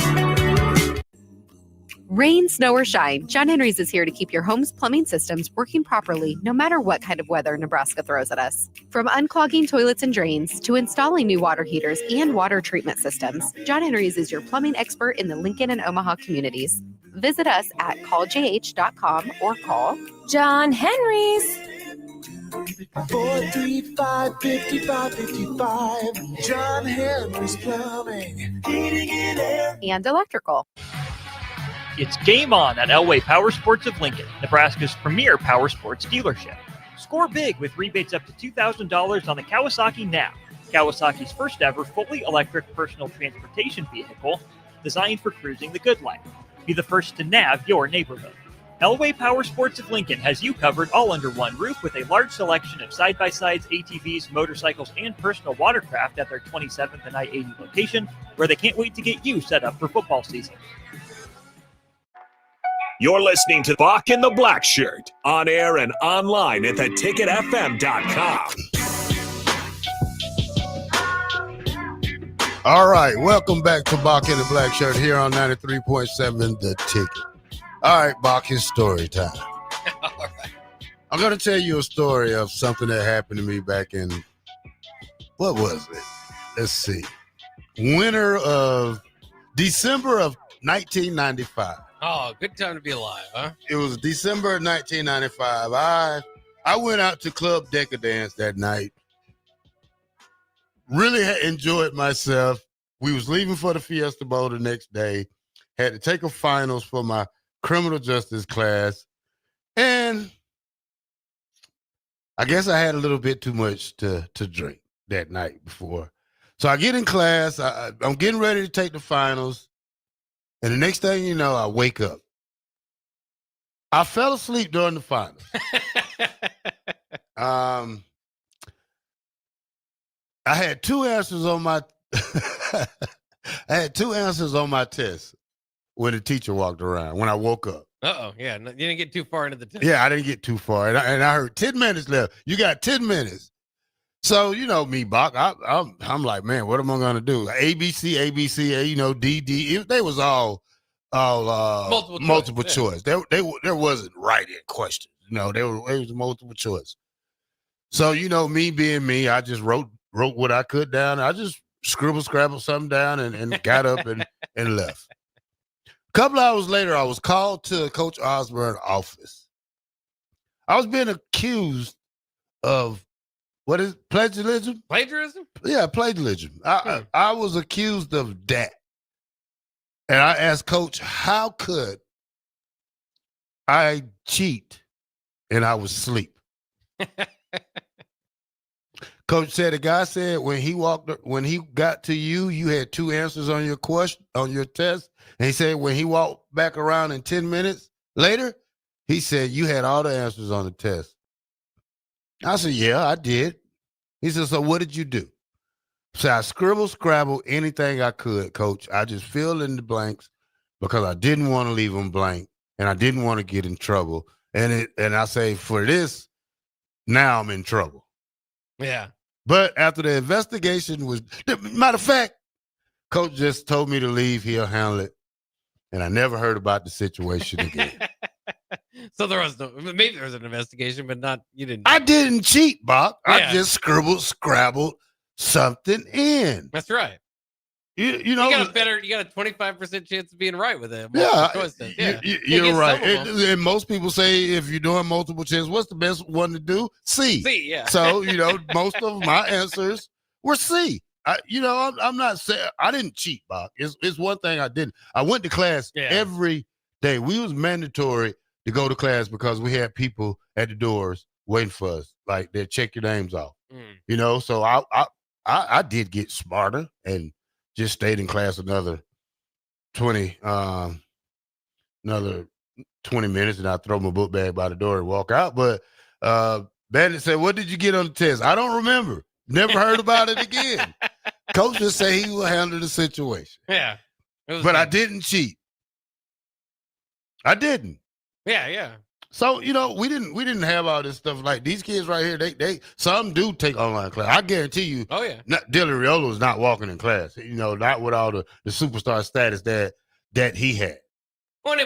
S16: Rain, snow, or shine, John Henry's is here to keep your home's plumbing systems working properly no matter what kind of weather Nebraska throws at us. From unclogging toilets and drains to installing new water heaters and water treatment systems, John Henry's is your plumbing expert in the Lincoln and Omaha communities. Visit us at calljh.com or call John Henry's.
S17: 435-5555. John Henry's Plumbing, Heating and Air,
S16: and Electrical.
S2: It's game on at Elway Power Sports of Lincoln, Nebraska's premier power sports dealership. Score big with rebates up to $2,000 on the Kawasaki Nav, Kawasaki's first ever fully electric personal transportation vehicle designed for cruising the good life. Be the first to nav your neighborhood. Elway Power Sports of Lincoln has you covered all under one roof with a large selection of side-by-sides, ATVs, motorcycles, and personal watercraft at their 27th and I-80 location, where they can't wait to get you set up for football season.
S5: You're listening to Bock the Blackshirt, on air and online at theticketfm.com.
S7: All right, welcome back to Bock the Blackshirt here on 93.7 The Ticket. All right, Bock, it's story time.
S8: All right.
S7: I'm going to tell you a story of something that happened to me back in, what was it? Let's see. December of 1995.
S8: Oh, good time to be alive, huh?
S7: It was December of 1995. I I went out to Club Decadence that night. Really enjoyed myself. We was leaving for the Fiesta Bowl the next day. Had to take a finals for my criminal justice class. And I guess I had a little bit too much to drink that night before. So I get in class. I'm getting ready to take the finals. And the next thing you know, I wake up. I fell asleep during the finals. I had two answers on my test when the teacher walked around, when I woke up.
S8: Yeah. You didn't get too far into the test.
S7: Yeah, I didn't get too far. And I heard 10 minutes left. You got 10 minutes. So, you know me, Bock, I'm like, man, what am I going to do? ABC, D, D. They was all multiple choice. There wasn't right in question. It was multiple choice. So, me being me, I just wrote what I could down. I just scrabbled something down and got up and left. A couple hours later, I was called to Coach Osborne's office. I was being accused of, what is it, plagiarism?
S8: Plagiarism?
S7: Yeah, plagiarism. I was accused of that. And I asked Coach, how could I cheat and I was asleep? Coach said, the guy said when he got to you, you had two answers on your question, on your test. And he said when he walked back around in 10 minutes later, he said you had all the answers on the test. I said, yeah, I did. He said, so what did you do? So I scrabbled anything I could, Coach. I just filled in the blanks because I didn't want to leave them blank and I didn't want to get in trouble. And I say, for this, now I'm in trouble.
S8: Yeah.
S7: But after the investigation was, matter of fact, Coach just told me to leave. He'll handle it. And I never heard about the situation again.
S8: So maybe there was an investigation, but you didn't.
S7: I didn't cheat, Bob.
S8: Yeah.
S7: I just scrabbled something in.
S8: That's right.
S7: You know,
S8: you got a 25% chance of being right with it.
S7: Yeah, you're right. And most people say if you're doing multiple choice, what's the best one to do? C.
S8: C, yeah.
S7: So, most of my answers were C. I'm not saying I didn't cheat, Bob. It's one thing I didn't. I went to class every day. We was mandatory to go to class because we had people at the doors waiting for us. Like they'd check your names off. So I did get smarter and just stayed in class another 20 minutes, and I throw my book bag by the door and walk out. But Bandit said, what did you get on the test? I don't remember. Never heard about it again. Coach just said he will handle the situation.
S8: Yeah.
S7: But I didn't cheat. I didn't.
S8: Yeah.
S7: So, we didn't have all this stuff. Like these kids right here, they some do take online class. I guarantee you.
S8: Oh, yeah.
S7: Dylan Riolo is not walking in class. Not with all the superstar status that he had.
S8: Well,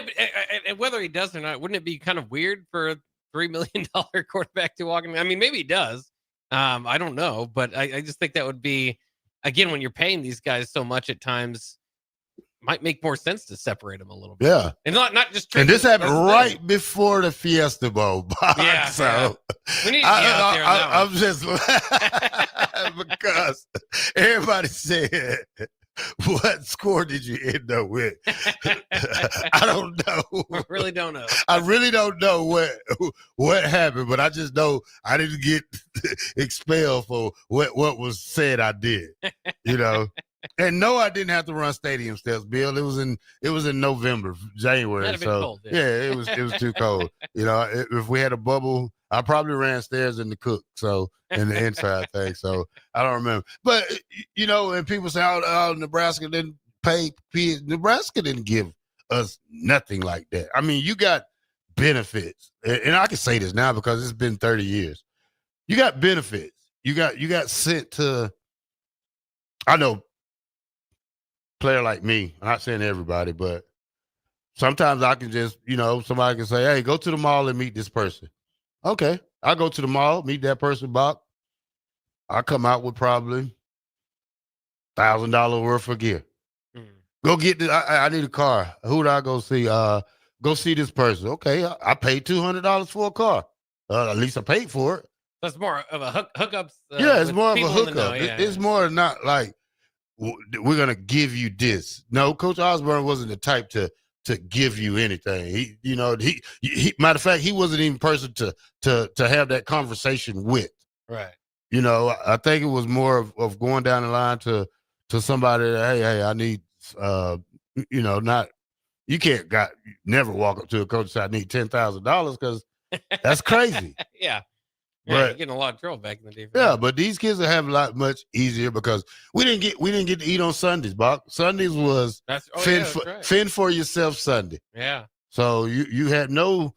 S8: and whether he does or not, wouldn't it be kind of weird for a $3 million quarterback to walk in? I mean, maybe he does. I don't know, but I just think that would be, again, when you're paying these guys so much at times, might make more sense to separate them a little bit.
S7: Yeah.
S8: And not just.
S7: And this happened right before the Fiesta Bowl, Bob.
S8: Yeah.
S7: So
S8: we need to get out there.
S7: I'm just because everybody said, what score did you end up with? I don't know.
S8: I really don't know.
S7: I really don't know what happened, but I just know I didn't get expelled for what was said I did. And no, I didn't have to run stadium steps, Bill. It was in November, January.
S8: That'd have been cold,
S7: it was too cold. If we had a bubble, I probably ran stairs in the cook, so in the inside thing. So I don't remember. But and people say, "Oh, Nebraska didn't pay kids." Nebraska didn't give us nothing like that. I mean, you got benefits, and I can say this now because it's been 30 years. You got benefits. You got sent to. I know. Player like me, I'm not saying everybody, but sometimes I can just, somebody can say, hey, go to the mall and meet this person. Okay. I go to the mall, meet that person, Bob. I come out with probably $1,000 worth of gear. Go get this. I need a car. Who do I go see? Go see this person. Okay. I paid $200 for a car. At least I paid for it.
S8: That's more of a hookups.
S7: Yeah, it's more of a hookup.
S8: Know,
S7: It's more not like we're gonna give you this. No, Coach Osborne wasn't the type to give you anything. He matter of fact, he wasn't even person to have that conversation with.
S8: Right.
S7: I think it was more of going down the line to somebody that, hey, I need not you can't never walk up to a coach and say I need $10,000 because that's crazy.
S8: Yeah.
S7: But
S8: you're getting a lot of trouble back in the day.
S7: Yeah, but these kids will have a lot much easier because we didn't get to eat on Sundays, Bock. Sundays was fend for yourself Sunday.
S8: Yeah.
S7: So you had no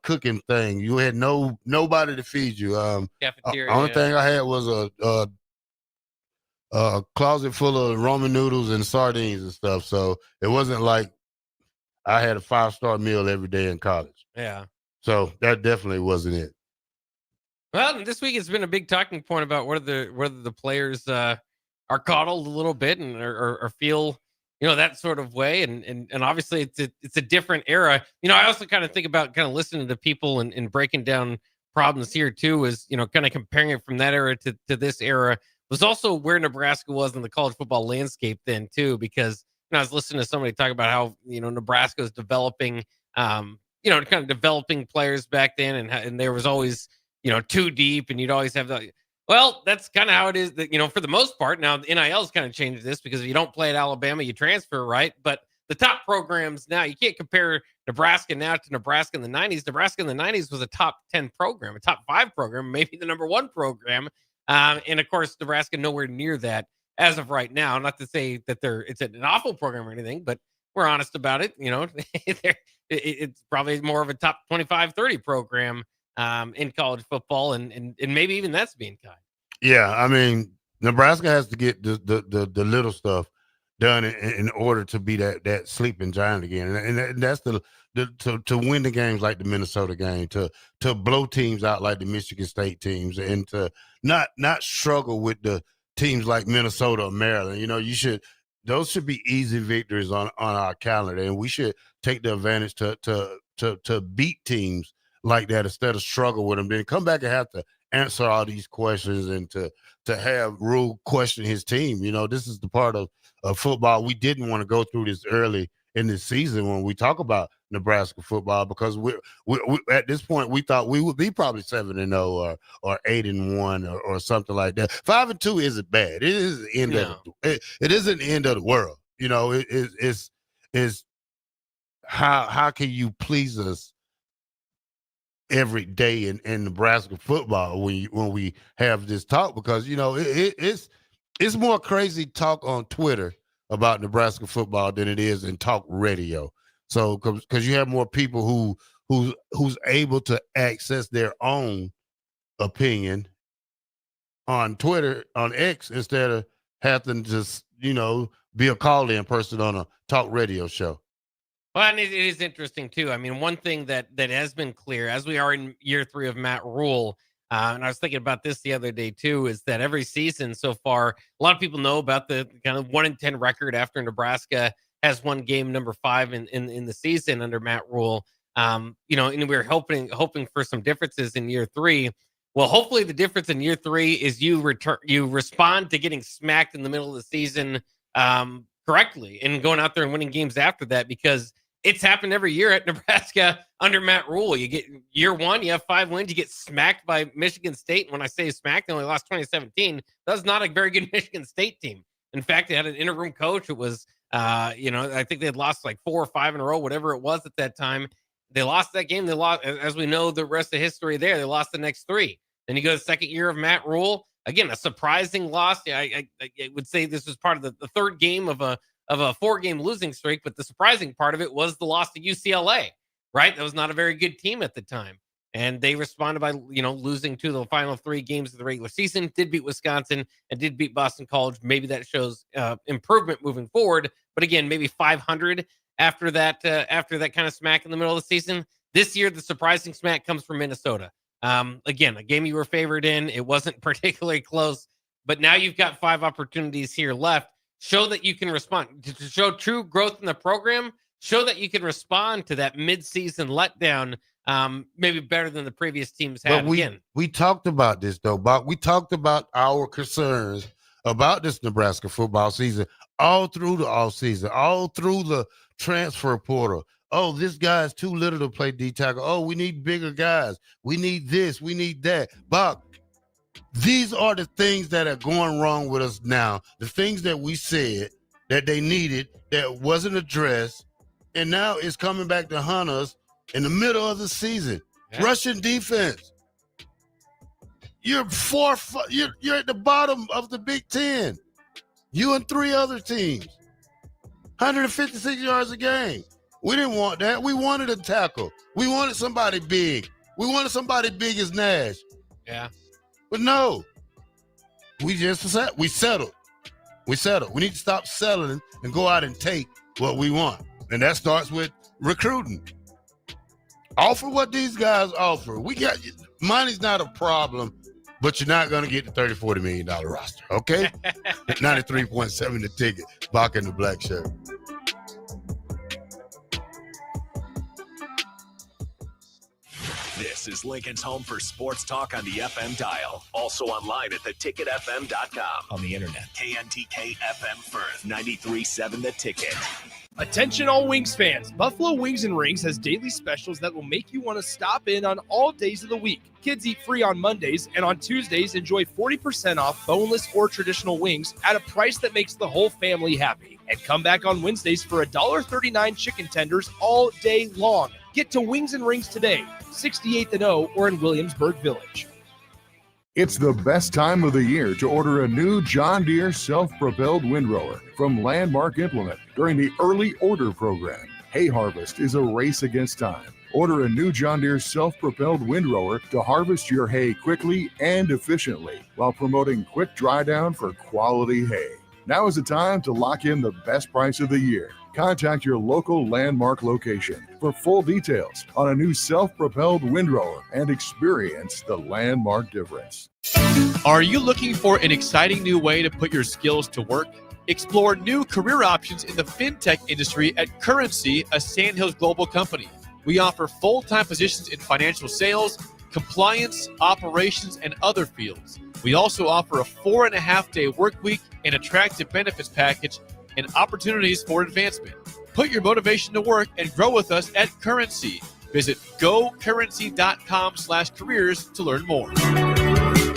S7: cooking thing. You had nobody to feed you.
S8: Cafeteria.
S7: Only thing I had was a closet full of ramen noodles and sardines and stuff. So it wasn't like I had a 5-star meal every day in college.
S8: Yeah.
S7: So that definitely wasn't it.
S8: Well, this week it's been a big talking point about whether the players are coddled a little bit and or feel that sort of way, and obviously it's a different era. I also kind of think about kind of listening to people and breaking down problems here too, is kind of comparing it from that era to this era was also where Nebraska was in the college football landscape then too, because I was listening to somebody talk about how Nebraska was developing kind of developing players back then, and there was always too deep, and you'd always have that. Well, that's kind of how it is. That for the most part, now the NIL's kind of changed this because if you don't play at Alabama, you transfer, right? But the top programs now, you can't compare Nebraska now to Nebraska in the 90s. Nebraska in the 90s was a top 10 program, a top 5 program, maybe the number 1 program, and of course Nebraska nowhere near that as of right now. Not to say that it's an awful program or anything, but we're honest about it. It's probably more of a top 25, 30 program in college football, and maybe even that's being kind.
S7: Yeah, I mean, Nebraska has to get the little stuff done in order to be that sleeping giant again, and that's to win the games like the Minnesota game, to blow teams out like the Michigan State teams, and to not struggle with the teams like Minnesota or Maryland. Those should be easy victories on our calendar, and we should take the advantage to beat teams like that instead of struggle with them. Then come back and have to answer all these questions and to have Rule question his team. This is the part of football we didn't want to go through this early in this season when we talk about Nebraska football, because we at this point we thought we would be probably 7-0 or 8-1 or something like that. 5-2 isn't bad. It is the end of it isn't the end of the world. It's how can you please us every day in Nebraska football when we have this talk, because it's more crazy talk on Twitter about Nebraska football than it is in talk radio. So because you have more people who's able to access their own opinion on Twitter, on X, instead of having to just be a call-in person on a talk radio show.
S8: Well, and it is interesting too. I mean, one thing that has been clear as we are in year 3 of Matt Rule, and I was thinking about this the other day too, is that every season so far, a lot of people know about the kind of 1-10 record after Nebraska has won game number 5 in the season under Matt Rule. And we're hoping for some differences in year 3. Well, hopefully the difference in year 3 is you respond to getting smacked in the middle of the season correctly and going out there and winning games after that, because it's happened every year at Nebraska under Matt Rule. You get year 1, you have 5 wins, you get smacked by Michigan State. And when I say smacked, they only lost 2017. That's not a very good Michigan State team. In fact, they had an interim coach. It was, I think they had lost like 4 or 5 in a row, whatever it was at that time. They lost that game. They lost, as we know, the rest of history there. They lost the next 3. Then you go to the second year of Matt Rule. Again, a surprising loss. I would say this was part of the 3rd game of a 4-game losing streak, but the surprising part of it was the loss to UCLA, right? That was not a very good team at the time. And they responded by, losing 2 of the final 3 games of the regular season, did beat Wisconsin and did beat Boston College. Maybe that shows improvement moving forward. But again, maybe 500 after that kind of smack in the middle of the season. This year, the surprising smack comes from Minnesota. Again, a game you were favored in. It wasn't particularly close, but now you've got 5 opportunities here left. Show that you can respond, to show true growth in the program. Show that you can respond to that midseason letdown maybe better than the previous teams had.
S7: But we talked about this, though, Bob. We talked about our concerns about this Nebraska football season all through the offseason, all through the transfer portal. Oh, this guy's too little to play D-tackle. Oh, we need bigger guys. We need this. We need that. Bob, these are the things that are going wrong with us now, the things that we said that they needed that wasn't addressed, and now it's coming back to hunt us in the middle of the season. Yeah. Russian defense. You're you're at the bottom of the Big Ten. You and 3 other teams. 156 yards a game. We didn't want that. We wanted a tackle. We wanted somebody big. We wanted somebody big as Nash.
S8: Yeah.
S7: But no. We settled. We settled. We need to stop settling and go out and take what we want. And that starts with recruiting. Offer what these guys offer. Money's not a problem, but you're not going to get the $30, $40 million roster, okay? 93.7 The Ticket, Bock the Blackshirt.
S5: This is Lincoln's home for sports talk on the FM dial. Also online at theticketfm.com. On the internet. KNTK FM Firth, 93.7 The Ticket.
S9: Attention all Wings fans. Buffalo Wings and Rings has daily specials that will make you want to stop in on all days of the week. Kids eat free on Mondays, and on Tuesdays, enjoy 40% off boneless or traditional wings at a price that makes the whole family happy. And come back on Wednesdays for $1.39 chicken tenders all day long. Get to Wings and Rings today, 68th and O, or in Williamsburg Village.
S12: It's the best time of the year to order a new John Deere self-propelled windrower from Landmark Implement during the early order program. Hay harvest is a race against time. Order a new John Deere self-propelled windrower to harvest your hay quickly and efficiently while promoting quick dry down for quality hay. Now is the time to lock in the best price of the year. Contact your local Landmark location for full details on a new self-propelled windrower and experience the Landmark difference.
S3: Are you looking for an exciting new way to put your skills to work? Explore new career options in the fintech industry at Currency, a Sandhills global company. We offer full-time positions in financial sales, compliance, operations, and other fields. We also offer a 4.5-day work week, an attractive benefits package, and opportunities for advancement. Put your motivation to work and grow with us at Currency. Visit gocurrency.com/careers to learn more.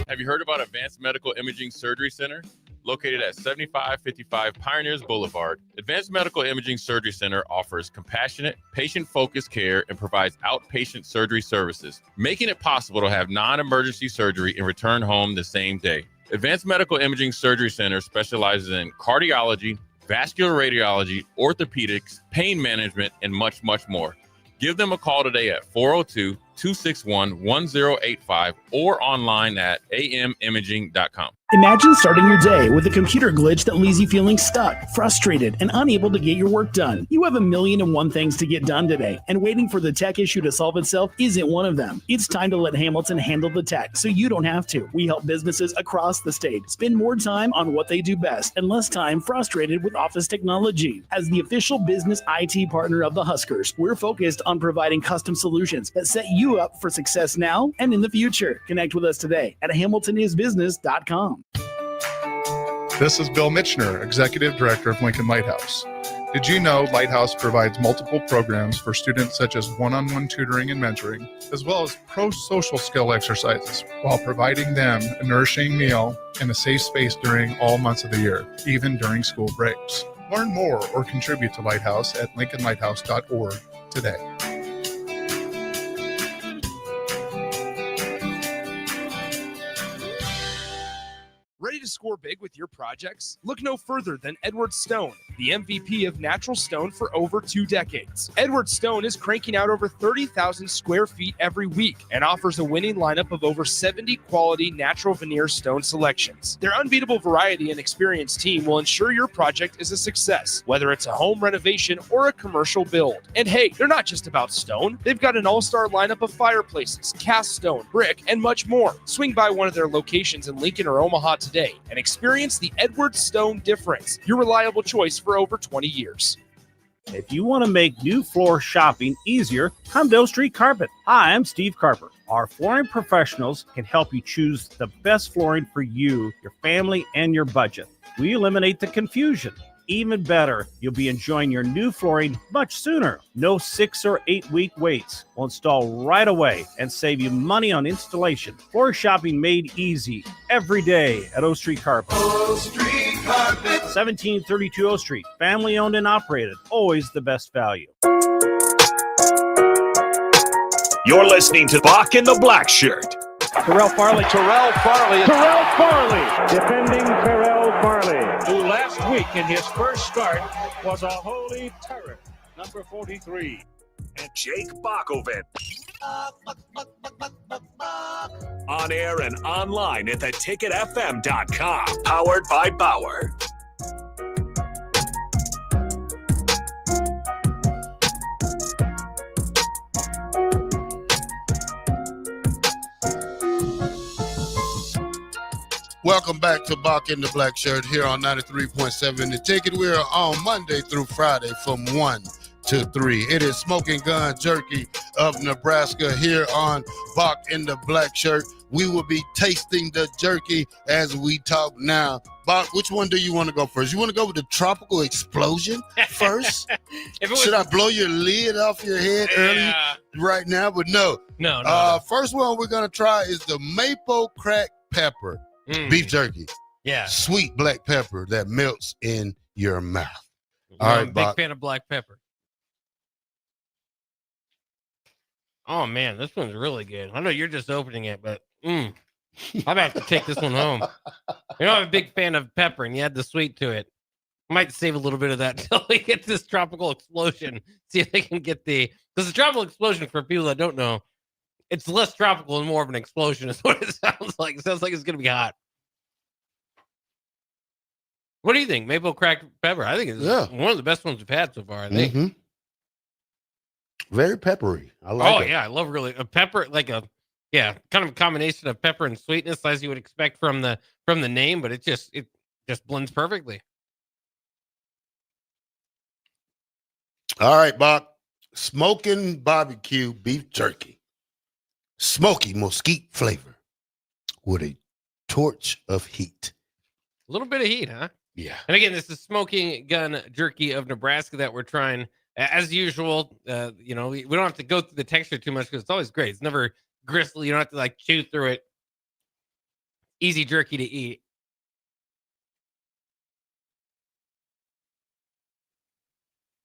S10: Have you heard about Advanced Medical Imaging Surgery Center? Located at 7555 Pioneers Boulevard, Advanced Medical Imaging Surgery Center offers compassionate, patient-focused care and provides outpatient surgery services, making it possible to have non-emergency surgery and return home the same day. Advanced Medical Imaging Surgery Center specializes in cardiology, vascular radiology, orthopedics, pain management, and much, much more. Give them a call today at 402-261-1085 or online at amimaging.com.
S11: Imagine starting your day with a computer glitch that leaves you feeling stuck, frustrated, and unable to get your work done. You have 1,000,001 things to get done today, and waiting for the tech issue to solve itself isn't one of them. It's time to let Hamilton handle the tech so you don't have to. We help businesses across the state spend more time on what they do best and less time frustrated with office technology. As the official business IT partner of the Huskers, we're focused on providing custom solutions that set you up for success now and in the future. Connect with us today at hamiltonisbusiness.com.
S18: This is Bill Mitchner, Executive Director of Lincoln Lighthouse. Did you know Lighthouse provides multiple programs for students such as one-on-one tutoring and mentoring, as well as pro-social skill exercises, while providing them a nourishing meal and a safe space during all months of the year, even during school breaks? Learn more or contribute to Lighthouse at lincolnlighthouse.org today.
S9: Ready to score big with your projects? Look no further than Edward Stone, the MVP of natural stone for over 2 decades. Edward Stone is cranking out over 30,000 square feet every week and offers a winning lineup of over 70 quality natural veneer stone selections. Their unbeatable variety and experienced team will ensure your project is a success, whether it's a home renovation or a commercial build. And hey, they're not just about stone. They've got an all-star lineup of fireplaces, cast stone, brick, and much more. Swing by one of their locations in Lincoln or Omaha today and experience the Edward Stone difference, your reliable choice for over 20 years.
S19: If you want to make new floor shopping easier, come to O Street Carpet. Hi, I'm Steve Carper. Our flooring professionals can help you choose the best flooring for you, your family, and your budget. We eliminate the confusion. Even better, you'll be enjoying your new flooring much sooner. No 6 or 8 week waits. We'll install right away and save you money on installation. Floor shopping made easy every day at O Street Carpet.
S17: O Street Carpet.
S19: 1732 O Street. Family owned and operated. Always the best value.
S5: You're listening to Bock and the Blackshirt.
S6: Terrell Farley. Terrell Farley. Defending Terrell Farley, who last week in his first start was a holy terror. Number 43.
S5: And Jake Bockoven. On air and online at theticketfm.com. Powered by Bauer.
S7: Welcome back to Bock in the Blackshirt here on 93.7 The Ticket. We are on Monday through Friday from 1 to 3. It is Smoking Gun Jerky of Nebraska here on Bock in the Blackshirt. We will be tasting the jerky as we talk now. Bock, which one do you want to go first? You want to go with the tropical explosion first? Should I blow your lid off your head early right now? But no.
S8: No.
S7: First one we're going to try is the maple cracked pepper. Beef jerky.
S8: Yeah.
S7: Sweet black pepper that melts in your mouth.
S8: All right, I'm a big fan of black pepper. Oh, man, this one's really good. I know you're just opening it, but I'm about to take this one home. You know, I'm a big fan of pepper, and you add the sweet to it. I might save a little bit of that until we get this tropical explosion. See if they can get because the tropical explosion, for people that don't know, it's less tropical and more of an explosion is what it sounds like. It sounds like it's going to be hot. What do you think? Maple cracked pepper. I think it's one of the best ones we've had so far, I think.
S7: Mm-hmm. Very peppery. I like it.
S8: Yeah. I love really a pepper, like kind of a combination of pepper and sweetness as you would expect from the name, but it just blends perfectly.
S7: All right, Bob. Smoking barbecue beef jerky. Smoky mesquite flavor with a torch of heat.
S8: A little bit of heat, huh?
S7: Yeah.
S8: And again, this is Smoking Gun Jerky of Nebraska that we're trying. As usual, we don't have to go through the texture too much because it's always great. It's never gristly. You don't have to chew through it. Easy jerky to eat.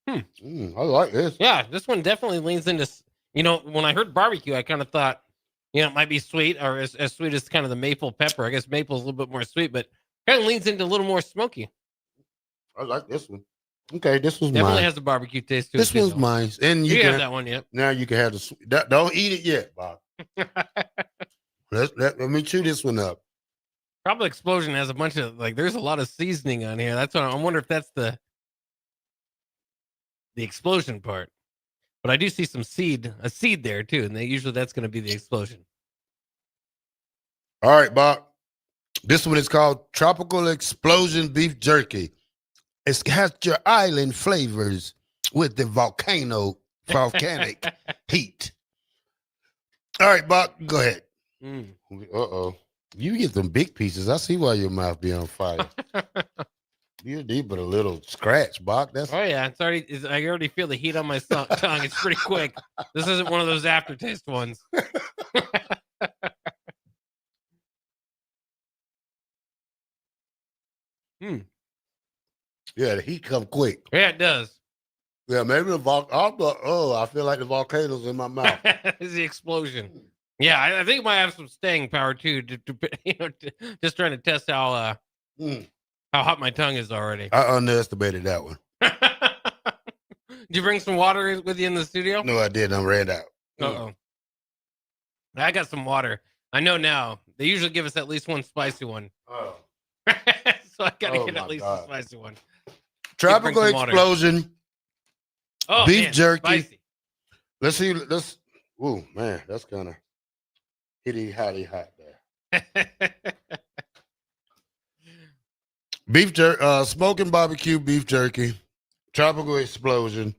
S7: I like this.
S8: Yeah, this one definitely leans into, when I heard barbecue, I kind of thought, it might be sweet or as sweet as kind of the maple pepper. I guess maple is a little bit more sweet, but kind of leans into a little more smoky.
S7: I like this one. Okay, this was
S8: definitely
S7: mine.
S8: Has a barbecue taste to
S7: this
S8: it. This
S7: one's mine. And you
S8: can have that one yet.
S7: Now you can have the don't eat it yet, Bob. let me chew this one up.
S8: Tropical Explosion has a bunch of there's a lot of seasoning on here. That's what I wonder if that's the explosion part. But I do see a seed there too, and usually that's going to be the explosion.
S7: All right, Bob. This one is called Tropical Explosion Beef Jerky. It has your island flavors with the volcanic heat. All right, Bob, go ahead. Uh-oh. You get them big pieces. I see why your mouth be on fire. You need but a little scratch, Bob. That's
S8: it's already. I already feel the heat on my tongue. It's pretty quick. This isn't one of those aftertaste ones.
S7: Yeah, the heat come quick.
S8: Yeah, it does.
S7: Yeah, maybe I feel like the volcano's in my mouth.
S8: It's the explosion. Yeah, I think it might have some staying power too. Just trying to test how hot my tongue is already.
S7: I underestimated that one.
S8: Did you bring some water with you in the studio?
S7: No, I didn't. I ran out.
S8: Uh-oh. I got some water. I know now. They usually give us at least one spicy one.
S7: Oh.
S8: So I gotta get at least a spicy one.
S7: Tropical Explosion. Beef jerky.
S8: Spicy.
S7: Let's see. Oh man, that's kind of hotty hot there. Beef jerky, smoking barbecue beef jerky. tropical explosion,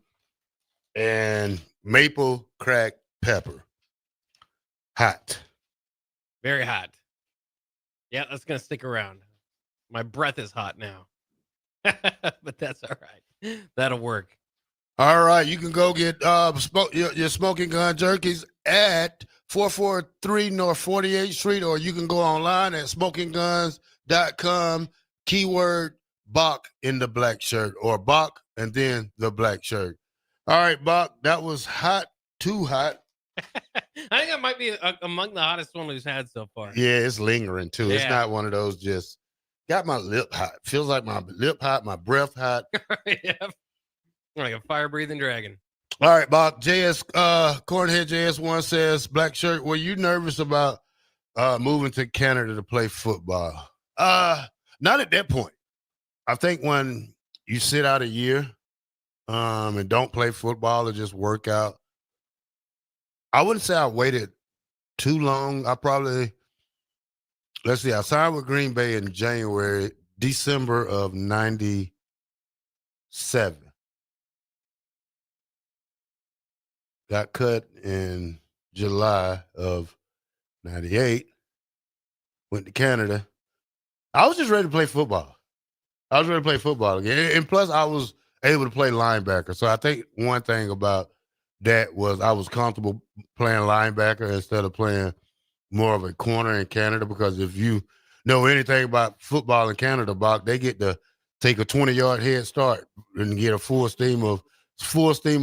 S7: and maple cracked pepper. Hot.
S8: Very hot. Yeah, that's going to stick around. My breath is hot now. But that's all right. That'll work.
S7: All right, you can go get your smoking gun jerkies at 443 North 48th Street, or you can go online at smokingguns.com, keyword Bock in the black shirt, or Bock and then the black shirt. All right, Bock, that was hot, too hot.
S8: I think that might be among the hottest one we've had so far.
S7: Yeah, it's lingering too.
S8: Yeah.
S7: It's not one of those just got my lip hot. Feels like my lip hot, my breath hot.
S8: Yeah. Like a fire-breathing dragon.
S7: All right, Bob. Cornhead JS1 says, black shirt, were you nervous about moving to Canada to play football? Not at that point. I think when you sit out a year and don't play football or just work out, I wouldn't say I waited too long. I signed with Green Bay in December of 97. Got cut in July of 98. Went to Canada. I was just ready to play football. Again. And plus, I was able to play linebacker. So I think one thing about that was I was comfortable playing linebacker instead of playing more of a corner in Canada, because if you know anything about football in Canada, Bach, they get to take a 20-yard head start and get a full steam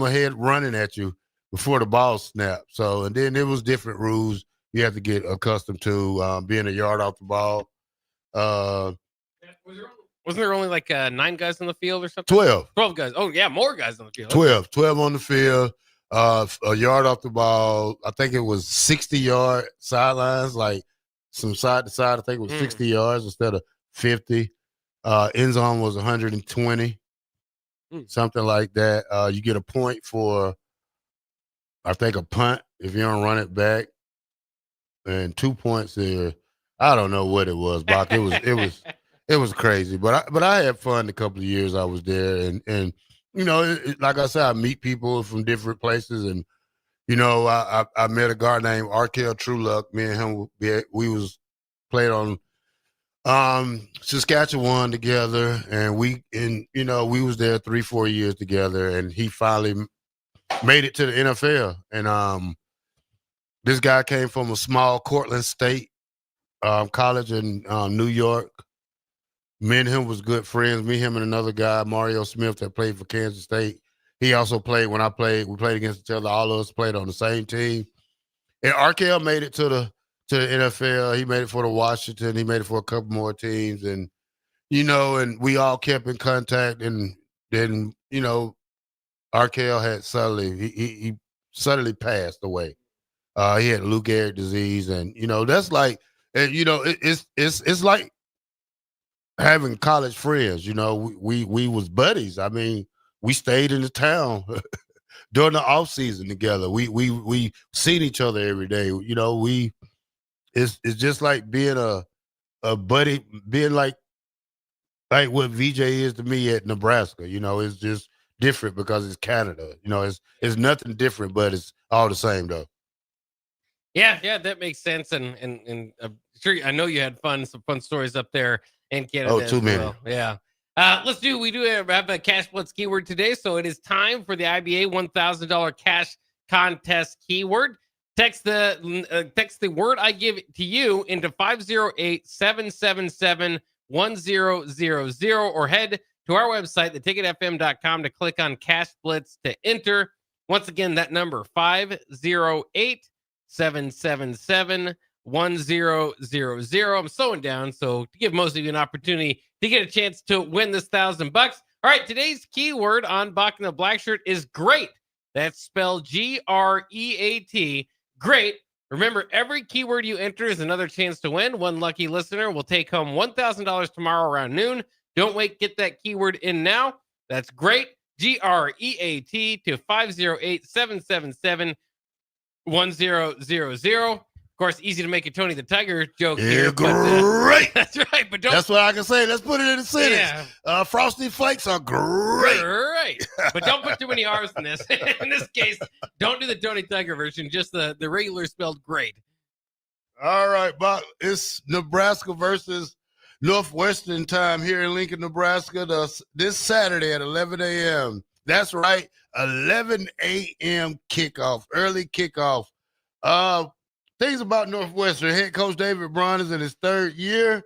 S7: ahead running at you before the ball snapped. So, and then there was different rules you have to get accustomed to, being a yard off the ball.
S8: Wasn't there only like 9 guys on the field or something?
S7: 12
S8: guys. Oh, yeah, more guys on the field.
S7: 12 on the field, a yard off the ball. I think it was 60-yard sidelines, like some side to side. I think it was 60 yards instead of 50. End zone was 120, something like that. You get a point for, I think, a punt if you don't run it back, and 2 points there. I don't know what it was, Bach. It was crazy, but I had fun the couple of years I was there, and you know, like I said, I meet people from different places, and you know, I met a guy named Arkell Trueluck. Me and him, we was played on Saskatchewan together, and we was there 3-4 years together, and he finally made it to the NFL. And this guy came from a small Cortland State college in New York. Me and him was good friends. Me, him, and another guy, Mario Smith, that played for Kansas State. He also played when I played. We played against each other. All of us played on the same team. And Arkell made it to the NFL. He made it for the Washington. He made it for a couple more teams. And, you know, and we all kept in contact. And then, you know, Arkell had he suddenly passed away. He had Lou Gehrig disease. And, you know, that's like, and, you know, it's like having college friends. You know, we was buddies. I mean, we stayed in the town during the off season together. We seen each other every day. You know, it's just like being a buddy, being like what VJ is to me at Nebraska. You know, it's just different because it's Canada. You know, it's nothing different, but it's all the same though.
S8: Yeah, that makes sense. And I'm sure, I know you had some fun stories up there in Canada.
S7: Oh, too many.
S8: Well. Yeah. We do have a Cash Blitz keyword today, so it is time for the IBA $1,000 cash contest keyword. Text the word I give to you into 508-777-1000, or head to our website, theticketfm.com, to click on Cash Blitz to enter. Once again, that number 508-777-1000. I'm slowing down so to give most of you an opportunity to get a chance to win this $1,000. All right, today's keyword on Bock the Blackshirt is great. That's spelled GREAT. Great. Remember, every keyword you enter is another chance to win. One lucky listener will take home $1,000 tomorrow around noon. Don't wait. Get that keyword in now. That's great. GREAT to 508-777-1000. course, easy to make a Tony the Tiger joke
S7: Yeah,
S8: here.
S7: great.
S8: That's right. But don't.
S7: That's what I can say. Let's put it in a sentence.
S8: Yeah.
S7: Frosty Flakes are great.
S8: Right. But don't put too many R's in this. In this case, don't do the Tony Tiger version, just the regular spelled great.
S7: All right, Bob. It's Nebraska versus Northwestern time here in Lincoln, Nebraska, this Saturday at 11 a.m. That's right, 11 a.m. kickoff, early kickoff. Things about Northwestern. Head coach David Braun is in his third year.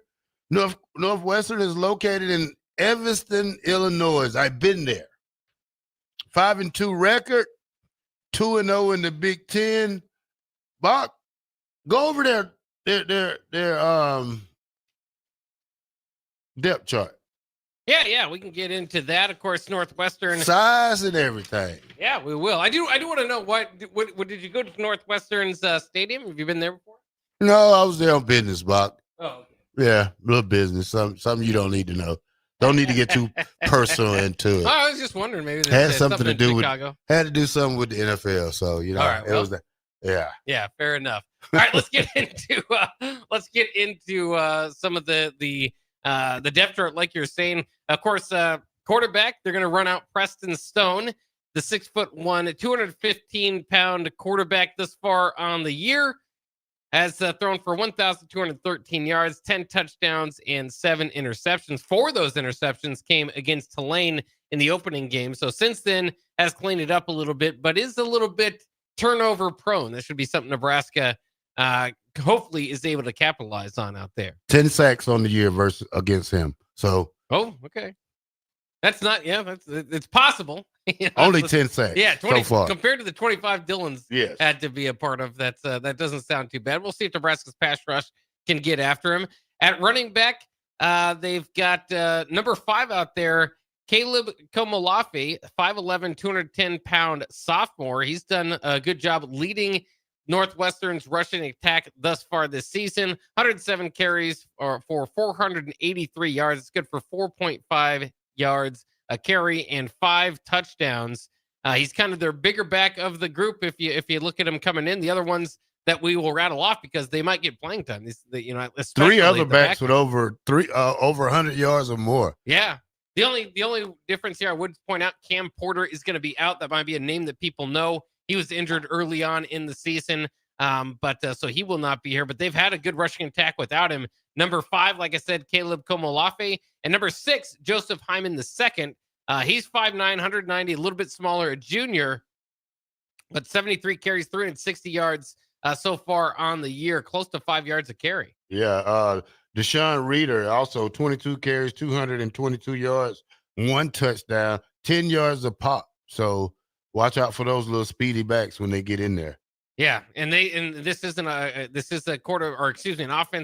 S7: Northwestern is located in Evanston, Illinois. I've been there. 5-2 record, 2-0 in the Big Ten. Bob, go over their depth chart.
S8: Yeah, we can get into that. Of course, Northwestern
S7: size and everything.
S8: Yeah, we will. I do want to know what did you go to Northwestern's stadium? Have you been there before?
S7: No, I was there on business, Bob.
S8: Oh, okay.
S7: Yeah, little business. Something you don't need to know. Don't need to get too personal into it.
S8: Oh, I was just wondering, maybe
S7: had something to do with
S8: Chicago.
S7: Had to do something with the NFL. So it was that. Yeah.
S8: Yeah, fair enough. All right, let's get into some of the depth chart, like you're saying. Of course, quarterback, they're going to run out Preston Stone, the 6'1", 215-pound quarterback this far on the year. Has thrown for 1,213 yards, 10 touchdowns, and 7 interceptions. 4 of those interceptions came against Tulane in the opening game. So since then, has cleaned it up a little bit, but is a little bit turnover prone. This should be something Nebraska hopefully is able to capitalize on out there.
S7: 10 sacks on the year against him. So.
S8: Oh, okay. That's not, it's possible.
S7: Only 10 sacks.
S8: Yeah, 20
S7: so far.
S8: Compared to the 25 Dillon's had to be a part of. That doesn't sound too bad. We'll see if Nebraska's pass rush can get after him. At running back, they've got number 5 out there, Caleb Komolafe, 5'11", 210-pound sophomore. He's done a good job leading Northwestern's rushing attack thus far this season. 107 carries for 483 yards. It's good for 4.5 yards a carry and 5 touchdowns. He's kind of their bigger back of the group. If you look at him coming in, the other ones that we will rattle off because they might get playing time.
S7: 3 other backs with over 100 yards or more.
S8: Yeah. The only difference here I would point out, Cam Porter is going to be out. That might be a name that people know. He was injured early on in the season, so he will not be here. But they've had a good rushing attack without him. Number 5, like I said, Caleb Komolafe. And number 6, Joseph Hyman II. He's 5'9", 190, a little bit smaller, a junior, but 73 carries, 360 yards so far on the year, close to 5 yards a carry.
S7: Yeah, Deshaun Reeder, also 22 carries, 222 yards, 1 touchdown, 10 yards a pop. So watch out for those little speedy backs when they get in there.
S8: Yeah, and this is an offense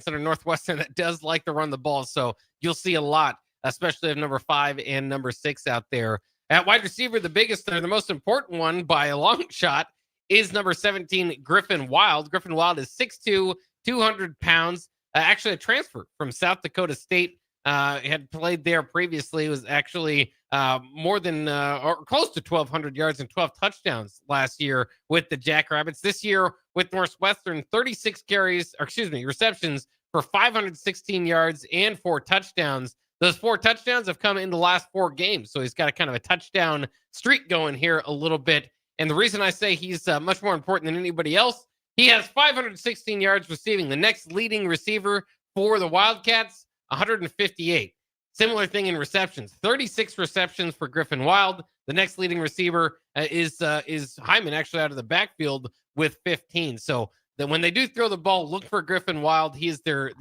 S8: under Northwestern that does like to run the ball. So you'll see a lot, especially of number 5 and number 6 out there. At wide receiver, the biggest or the most important one by a long shot is number 17, Griffin Wild. Griffin Wild is 6'2", 200 pounds. Actually a transfer from South Dakota State. Had played there previously. Was actually more than or close to 1,200 yards and 12 touchdowns last year with the Jackrabbits. This year with Northwestern, 36 receptions for 516 yards and 4 touchdowns. Those 4 touchdowns have come in the last 4 games. So he's got a kind of a touchdown streak going here a little bit. And the reason I say he's much more important than anybody else, he has 516 yards receiving. The next leading receiver for the Wildcats, 158. Similar thing in receptions. 36 receptions for Griffin Wild. The next leading receiver is Hyman, actually out of the backfield with 15. So that when they do throw the ball, look for Griffin Wild. He is their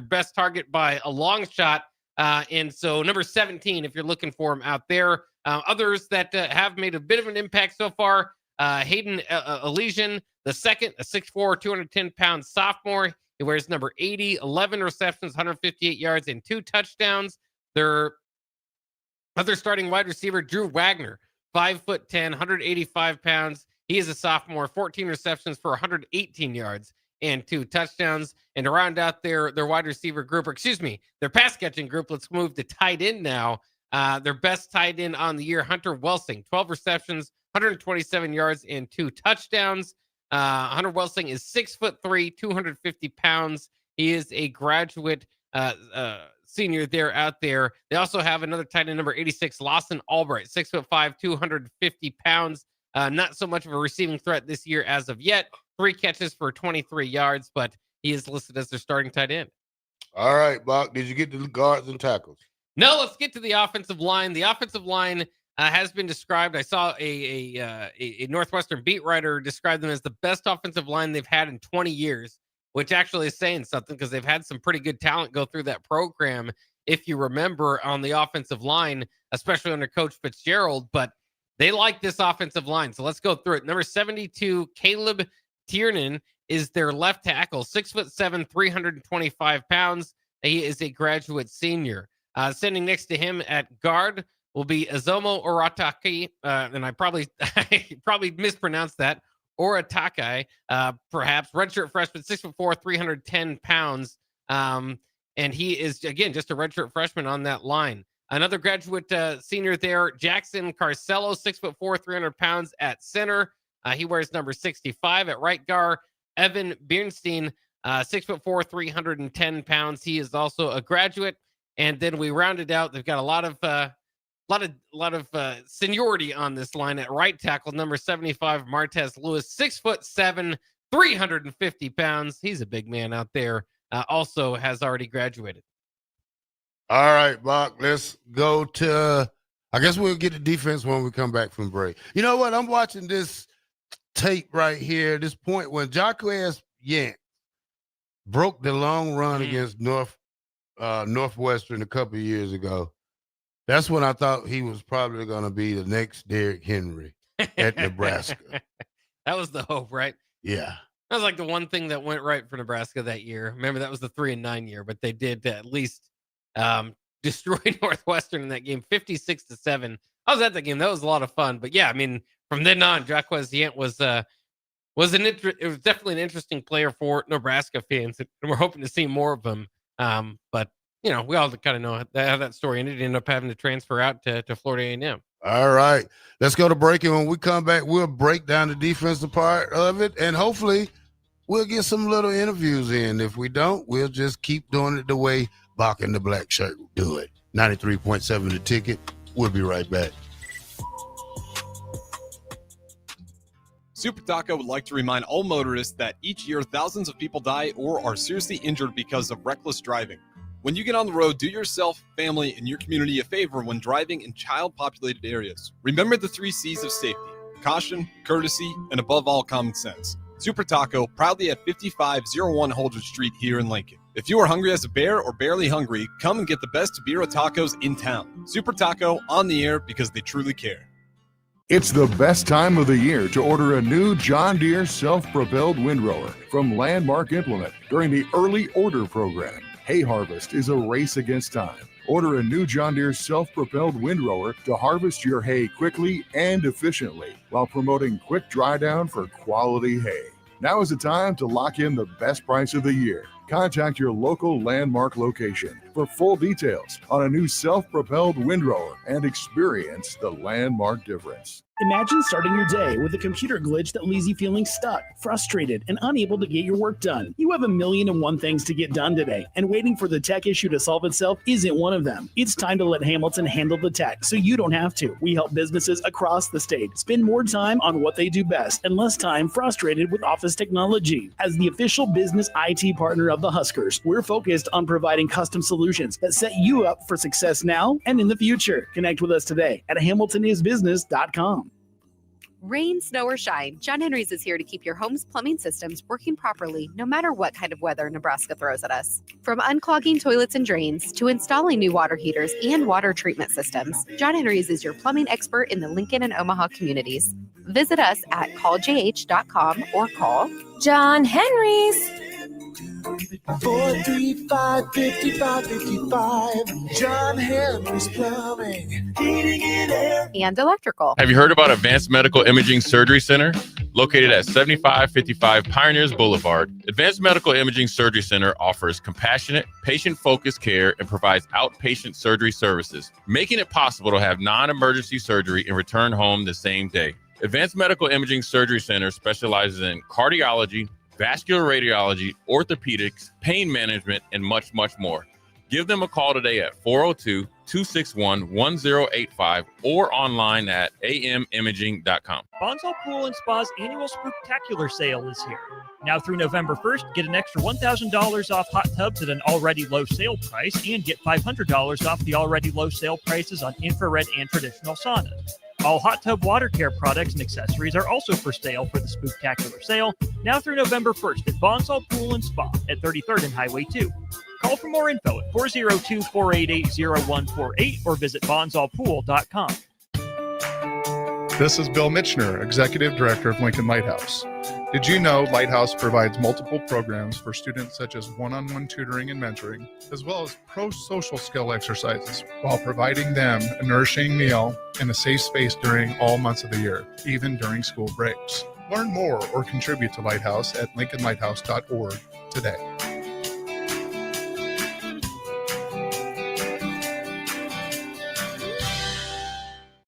S8: best target by a long shot. And so number 17, if you're looking for him out there. Others that have made a bit of an impact so far, Hayden Elysian, the second, a 6'4", 210-pound sophomore. He wears number 80, 11 receptions, 158 yards, and 2 touchdowns. Their other starting wide receiver, Drew Wagner, 5'10", 185 pounds. He is a sophomore, 14 receptions for 118 yards and 2 touchdowns. And to round out their wide receiver group, their pass catching group, let's move to tight end now. Their best tight end on the year, Hunter Welsing, 12 receptions, 127 yards, and 2 touchdowns. Hunter Welsing is 6'3", 250 pounds. He is a graduate senior there out there. They also have another tight end, number 86, Lawson Albright, 6'5", 250 pounds. Not so much of a receiving threat this year as of yet. 3 catches for 23 yards, but he is listed as their starting tight end.
S7: All right, Bock, did you get the guards and tackles?
S8: No, let's get to the offensive line. The offensive line has been described. I saw a Northwestern beat writer describe them as the best offensive line they've had in 20 years, which actually is saying something because they've had some pretty good talent go through that program, if you remember, on the offensive line, especially under Coach Fitzgerald. But they like this offensive line. So let's go through it. Number 72, Caleb Tiernan is their left tackle, 6'7", 325 pounds. He is a graduate senior. Sitting next to him at guard will be Azomo Orataki, and I probably mispronounced that. Oratakai, perhaps redshirt freshman, 6'4", 310 pounds, and he is again just a redshirt freshman on that line. Another graduate senior there, Jackson Carcello, 6'4", 300 pounds at center. He wears number 65 at right guard. Evan Bernstein, 6'4", 310 pounds. He is also a graduate. And then we rounded out. They've got a lot of seniority on this line at right tackle. Number 75, Martez Lewis, 6'7", 350 pounds. He's a big man out there. Also has already graduated.
S7: All right, Bock, let's go to, I guess we'll get the defense when we come back from break. You know what? I'm watching this tape right here, this point when Jaquez Yant broke the long run against Northwestern a couple of years ago. That's when I thought he was probably going to be the next Derrick Henry at Nebraska.
S8: That was the hope, right?
S7: Yeah.
S8: That was like the one thing that went right for Nebraska that year. Remember, that was the 3-9 year, but they did at least destroy Northwestern in that game, 56-7. I was at that game. That was a lot of fun. But yeah, I mean, from then on, Jaquez Yant was definitely an interesting player for Nebraska fans, and we're hoping to see more of him. But you know, we all kind of know how that story ended. He ended up having to transfer out to Florida A&M.
S7: All right, let's go to break, and when we come back, we'll break down the defensive part of it, and hopefully we'll get some little interviews in. If we don't, we'll just keep doing it the way Bock and the Black Shirt do it. 93.7 The Ticket. We'll be right back.
S15: Super Taco would like to remind all motorists that each year thousands of people die or are seriously injured because of reckless driving. When you get on the road, do yourself, family, and your community a favor when driving in child-populated areas. Remember the 3 C's of safety: caution, courtesy, and above all, common sense. Super Taco, proudly at 5501 Holdridge Street here in Lincoln. If you are hungry as a bear or barely hungry, come and get the best Tabira tacos in town. Super Taco, on the air because they truly care.
S12: It's the best time of the year to order a new John Deere self-propelled windrower from Landmark Implement during the early order program. Hay harvest is a race against time. Order a new John Deere self-propelled windrower to harvest your hay quickly and efficiently while promoting quick dry down for quality hay. Now is the time to lock in the best price of the year. Contact your local Landmark location for full details on a new self-propelled windrower and experience the Landmark difference.
S11: Imagine starting your day with a computer glitch that leaves you feeling stuck, frustrated, and unable to get your work done. You have 1,000,001 things to get done today, and waiting for the tech issue to solve itself isn't one of them. It's time to let Hamilton handle the tech so you don't have to. We help businesses across the state spend more time on what they do best and less time frustrated with office technology. As the official business IT partner of the Huskers, we're focused on providing custom solutions that set you up for success now and in the future. Connect with us today at hamiltonisbusiness.com.
S16: Rain, snow, or shine, John Henry's is here to keep your home's plumbing systems working properly no matter what kind of weather Nebraska throws at us. From unclogging toilets and drains to installing new water heaters and water treatment systems, John Henry's is your plumbing expert in the Lincoln and Omaha communities. Visit us at calljh.com or call
S20: John Henry's.
S17: 435-5555. John Henry's Plumbing, Heating and Air,
S16: and Electrical.
S21: Have you heard about Advanced Medical Imaging Surgery Center? Located at 7555 Pioneers Boulevard, Advanced Medical Imaging Surgery Center offers compassionate, patient-focused care and provides outpatient surgery services, making it possible to have non-emergency surgery and return home the same day. Advanced Medical Imaging Surgery Center specializes in cardiology, vascular radiology, orthopedics, pain management, and much, much more. Give them a call today at 402-261-1085 or online at amimaging.com.
S2: Bonsall Pool and Spa's annual Spooktacular sale is here. Now through November 1st, get an extra $1,000 off hot tubs at an already low sale price and get $500 off the already low sale prices on infrared and traditional saunas. All hot tub water care products and accessories are also for sale for the Spooktacular sale, now through November 1st at Bonsall Pool and Spa at 33rd and Highway 2. Call for more info at 402-488-0148 or visit bonsallpool.com.
S18: This is Bill Mitchner, Executive Director of Lincoln Lighthouse. Did you know Lighthouse provides multiple programs for students such as one-on-one tutoring and mentoring, as well as pro-social skill exercises, while providing them a nourishing meal and a safe space during all months of the year, even during school breaks? Learn more or contribute to Lighthouse at lincolnlighthouse.org today.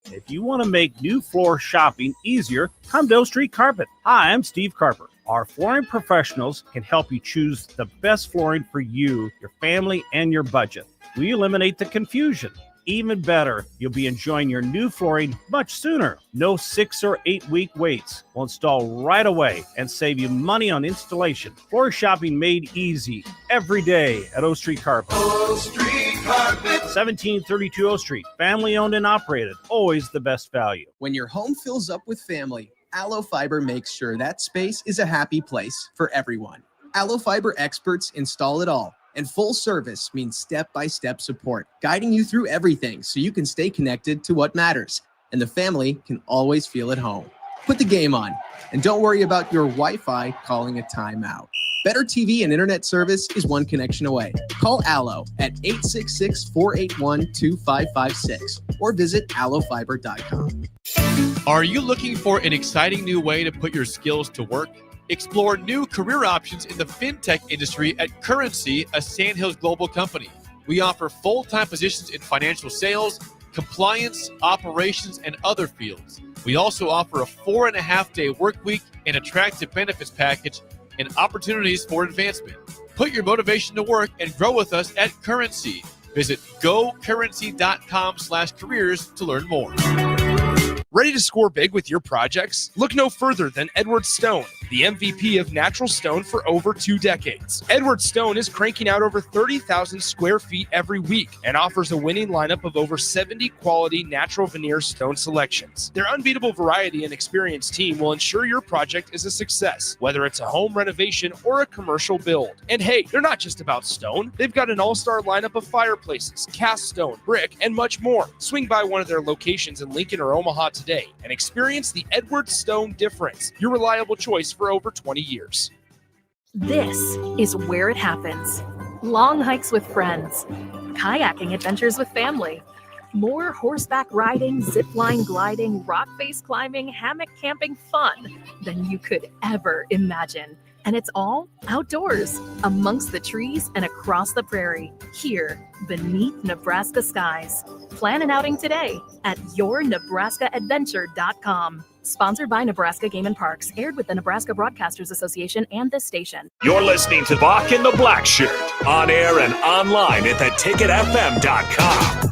S19: If you want to make new floor shopping easier, come to O Street Carpet. Hi, I'm Steve Carper. Our flooring professionals can help you choose the best flooring for you, your family, and your budget. We eliminate the confusion. Even better, you'll be enjoying your new flooring much sooner. No 6 or 8 week waits. We'll install right away and save you money on installation. Floor shopping made easy every day at O Street Carpet.
S17: O Street Carpet.
S19: 1732 O Street. Family owned and operated. Always the best value.
S14: When your home fills up with family, Aloe Fiber makes sure that space is a happy place for everyone. Aloe Fiber experts install it all. And full service means step-by-step support, guiding you through everything so you can stay connected to what matters. And the family can always feel at home. Put the game on. And don't worry about your Wi-Fi calling a timeout. Better TV and internet service is one connection away. Call Aloe at 866-481-2556 or visit aloefiber.com.
S9: Are you looking for an exciting new way to put your skills to work? Explore new career options in the fintech industry at Currency, a Sandhills Global company. We offer full-time positions in financial sales, compliance, operations, and other fields. We also offer a 4.5-day work week, an attractive benefits package, and opportunities for advancement. Put your motivation to work and grow with us at Currency. Visit gocurrency.com/careers to learn more.
S4: Ready to score big with your projects? Look no further than Edward Stone, the MVP of natural stone for over 2 decades. Edward Stone is cranking out over 30,000 square feet every week and offers a winning lineup of over 70 quality natural veneer stone selections. Their unbeatable variety and experienced team will ensure your project is a success, whether it's a home renovation or a commercial build. And hey, they're not just about stone. They've got an all-star lineup of fireplaces, cast stone, brick, and much more. Swing by one of their locations in Lincoln or Omaha today and experience the Edward Stone difference, your reliable choice for over 20 years.
S20: This is where it happens. Long hikes with friends, kayaking adventures with family, more horseback riding, zipline gliding, rock face climbing, hammock camping fun than you could ever imagine. And it's all outdoors, amongst the trees and across the prairie, here beneath Nebraska skies. Plan an outing today at yournebraskaadventure.com. Sponsored by Nebraska Game and Parks, aired with the Nebraska Broadcasters Association and this station.
S5: You're listening to Bock the Blackshirt, on air and online at theticketfm.com.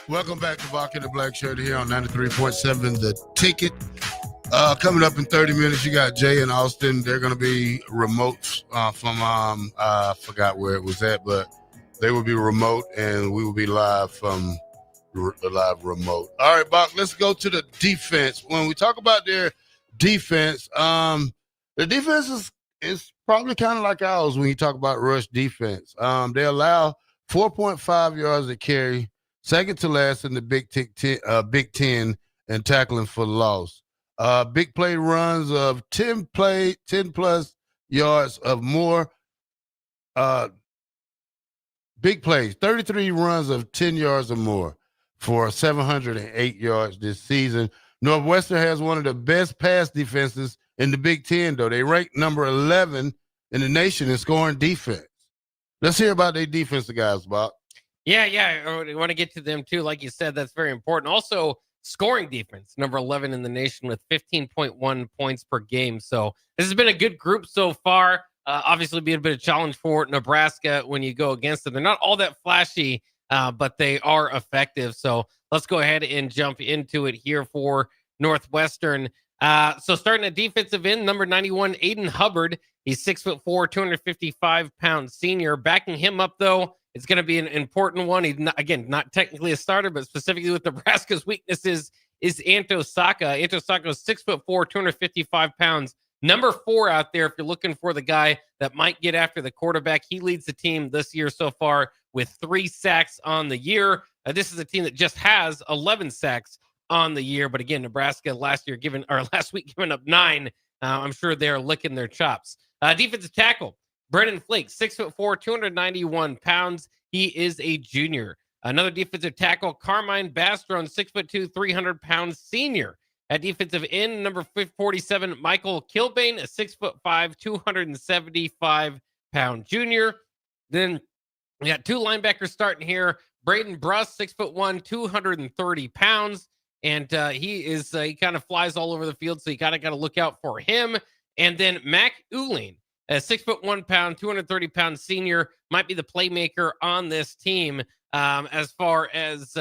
S7: Welcome back to Bock the Blackshirt here on 93.7 The Ticket. Coming up in 30 minutes, you got Jay and Austin. They're going to be remote from, I forgot where it was at, but they will be remote, and we will be live from the live remote. All right, Bock, let's go to the defense. When we talk about their defense, the defense is probably kind of like ours when you talk about rush defense. They allow 4.5 yards a carry, second to last in the Big Ten and tackling for loss. Big play runs of 10 plus yards of more. Big plays, 33 runs of 10 yards or more for 708 yards this season. Northwestern has one of the best pass defenses in the Big Ten, though. They rank number 11 in the nation in scoring defense. Let's hear about their defensive guys, Bob.
S8: Yeah. I want to get to them too. Like you said, that's very important. Also, scoring defense, number 11 in the nation with 15.1 points per game. So this has been a good group so far. Obviously, be a bit of challenge for Nebraska when you go against them. They're not all that flashy, but they are effective. So let's go ahead and jump into it here for Northwestern. So starting at defensive end, number 91, Aiden Hubbard. He's 6'4", 255-pound senior. Backing him up, though, it's going to be an important one. He's not technically a starter, but specifically with Nebraska's weaknesses is Anto Saka. Anto Saka is 6'4", 255 pounds. Number 4 out there if you're looking for the guy that might get after the quarterback. He leads the team this year so far with 3 sacks on the year. This is a team that just has 11 sacks on the year. But again, Nebraska last week giving up 9. I'm sure they're licking their chops. Defensive tackle, Brennan Flake, 6'4", 291 pounds. He is a junior. Another defensive tackle, Carmine Bastrone, 6'2", 300-pound senior. At defensive end, number 47, Michael Kilbane, a 6'5", 275-pound junior. Then we got 2 linebackers starting here. Braden Bruss, 6'1", 230 pounds. And he kind of flies all over the field, so you got to look out for him. And then Mac Uline, a 6'1", 230-pound senior, might be the playmaker on this team. As far as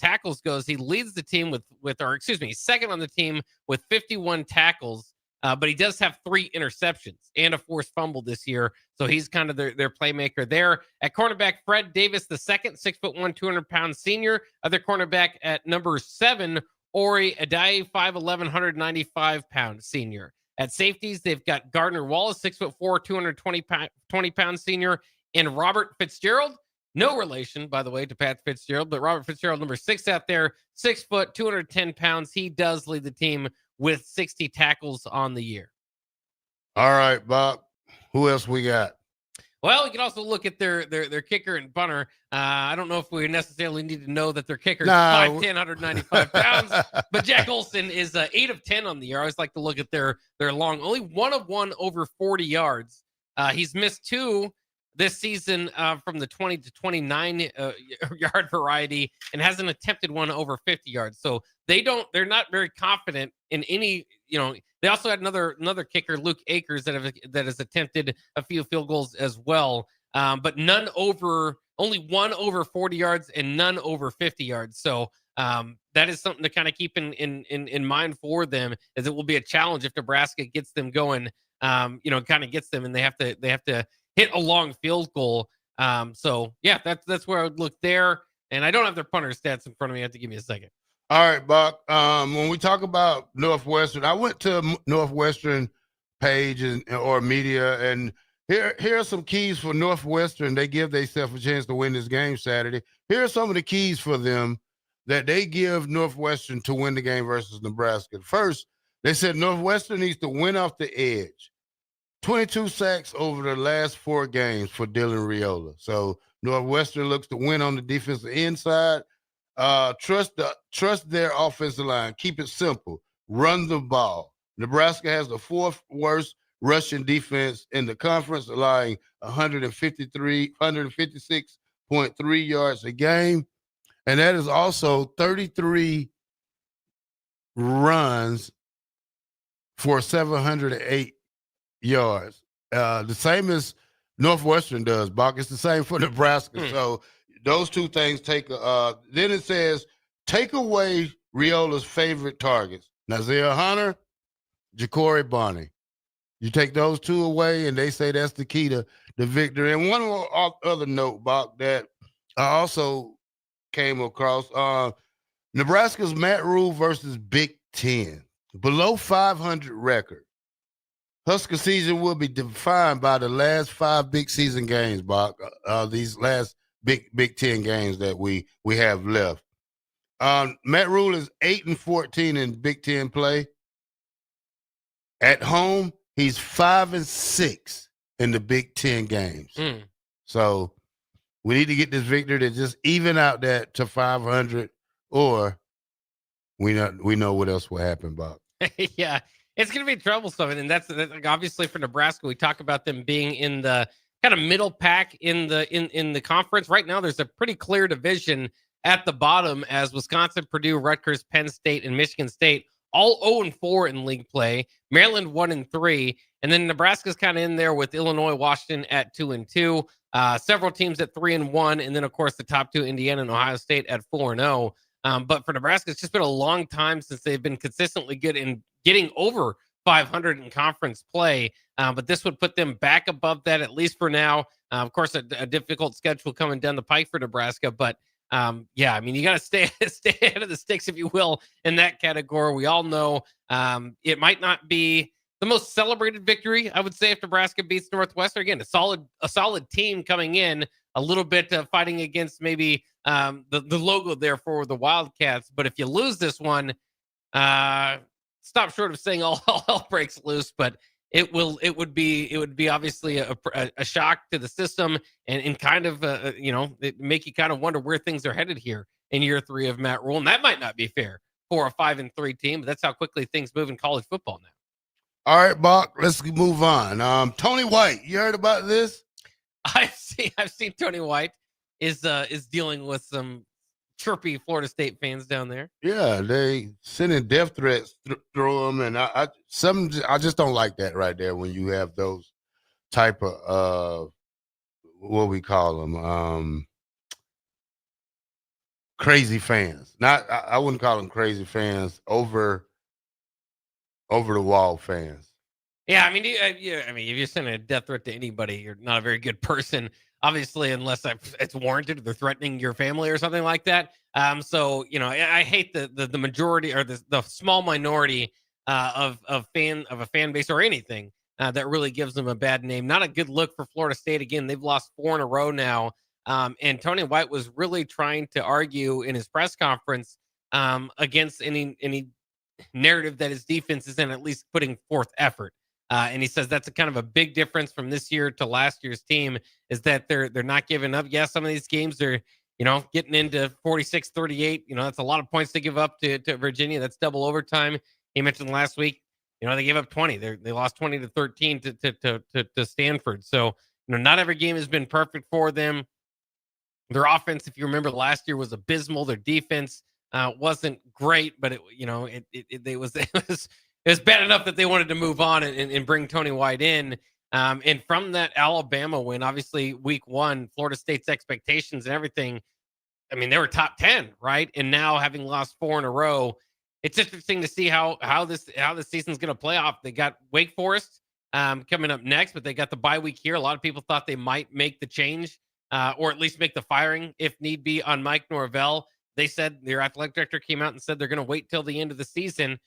S8: tackles goes, he leads the team he's second on the team with 51 tackles, but he does have 3 interceptions and a forced fumble this year, so he's kind of their playmaker there. At cornerback, Fred Davis II, 6'1", 200-pound senior. Other cornerback at number 7, Ori Adai, 5'11", 195-pound senior. At safeties, they've got Gardner Wallace, 6'4", 220-pound senior, and Robert Fitzgerald. No relation, by the way, to Pat Fitzgerald, but Robert Fitzgerald, number 6 out there, 6 foot, 210 pounds. He does lead the team with 60 tackles on the year.
S7: All right, Bob. Who else we got?
S8: Well, you can also look at their kicker and punter. I don't know if we necessarily need to know that their kicker is 5'10", 195 pounds, but Jack Olson is 8 of 10 on the year. I always like to look at their long, only 1 of 1 over 40 yards. He's missed 2 this season from the 20 to 29 yard variety, and hasn't attempted 1 over 50 yards. So they're not very confident in any, they also had another kicker, Luke Akers, that has attempted a few field goals as well. But only 1 over 40 yards and none over 50 yards. So that is something to kind of keep in mind for them, as it will be a challenge if Nebraska gets them going, kind of gets them, and they have to hit a long field goal. So yeah, that's where I would look there. And I don't have their punter stats in front of me. You have to give me a second.
S7: All right, Buck. When we talk about Northwestern, I went to Northwestern page or media, and here are some keys for Northwestern. They give themselves a chance to win this game Saturday. Here are some of the keys for them that they give Northwestern to win the game versus Nebraska. First, they said Northwestern needs to win off the edge. 22 sacks over the last 4 games for Dylan Riola. So Northwestern looks to win on the defensive inside. Trust their offensive line. Keep it simple. Run the ball. Nebraska has the 4th worst rushing defense in the conference, allowing 156.3 yards a game. And that is also 33 runs for 708 yards. The same as Northwestern does, Bach. It's the same for Nebraska. So those 2 things then it says, take away Riola's favorite targets. Nazir Hunter, Ja'Cory Bonnie. You take those 2 away, and they say that's the key to the victory. And one more other note, Bach, that I also came across, Nebraska's Matt Rule versus Big Ten. Below 500 record. Husker season will be defined by the last 5 big season games, Bach. These last Big Ten games that we have left. Matt Rule is 8-14 in Big Ten play. At home, he's 5-6 in the Big Ten games. So we need to get this victory to just even out that to 500, or we know what else will happen, Bob.
S8: Yeah, it's going to be troublesome, and that's obviously for Nebraska. We talk about them being in the kind of middle pack in the conference. Right now, there's a pretty clear division at the bottom as Wisconsin, Purdue, Rutgers, Penn State, and Michigan State all 0-4 in league play. Maryland 1-3, and then Nebraska's kind of in there with Illinois, Washington at 2-2. Several teams at 3-1, and then of course the top two, Indiana and Ohio State at 4-0. But for Nebraska, it's just been a long time since they've been consistently good in getting over 500 in conference play. But this would put them back above that, at least for now. Of course, a difficult schedule coming down the pike for Nebraska. But yeah, I mean, you got to stay ahead of the sticks, if you will, in that category. We all know it might not be the most celebrated victory, I would say, if Nebraska beats Northwestern. Again, a solid team coming in, a little bit fighting against maybe the logo there for the Wildcats. But if you lose this one, stop short of saying all hell breaks loose, but it would be obviously a shock to the system and kind of it make you kind of wonder where things are headed here in year 3 of Matt Rule. And that might not be fair for a 5-3 team, but that's how quickly things move in college football now.
S7: All right, Bock, let's move on. Tony White, you heard about this?
S8: I've seen Tony White is dealing with some chirpy Florida State fans down there.
S7: Yeah, they sending death threats through them, and I just don't like that right there when you have those type of what we call them crazy fans. I wouldn't call them crazy fans, over the wall fans.
S8: Yeah, I mean, if you're sending a death threat to anybody, you're not a very good person, obviously, unless it's warranted or they're threatening your family or something like that. So, I hate the majority or the small minority of a fan base or anything that really gives them a bad name. Not a good look for Florida State. Again, they've lost 4 in a row now. And Tony White was really trying to argue in his press conference against any narrative that his defense isn't at least putting forth effort. And he says that's a kind of a big difference from this year to last year's team, is that they're not giving up. Yeah, some of these games they're getting into 46-38. That's a lot of points to give up to Virginia. That's double overtime. He mentioned last week, they gave up 20. They lost 20-13 to Stanford. So not every game has been perfect for them. Their offense, if you remember, last year was abysmal. Their defense wasn't great, but it was bad enough that they wanted to move on and bring Tony White in. And from that Alabama win, obviously week 1, Florida State's expectations and everything, I mean, they were top 10, right? And now having lost 4 in a row, it's interesting to see how this season's going to play off. They got Wake Forest coming up next, but they got the bye week here. A lot of people thought they might make the change or at least make the firing if need be on Mike Norvell. They said, their athletic director came out and said they're going to wait till the end of the season.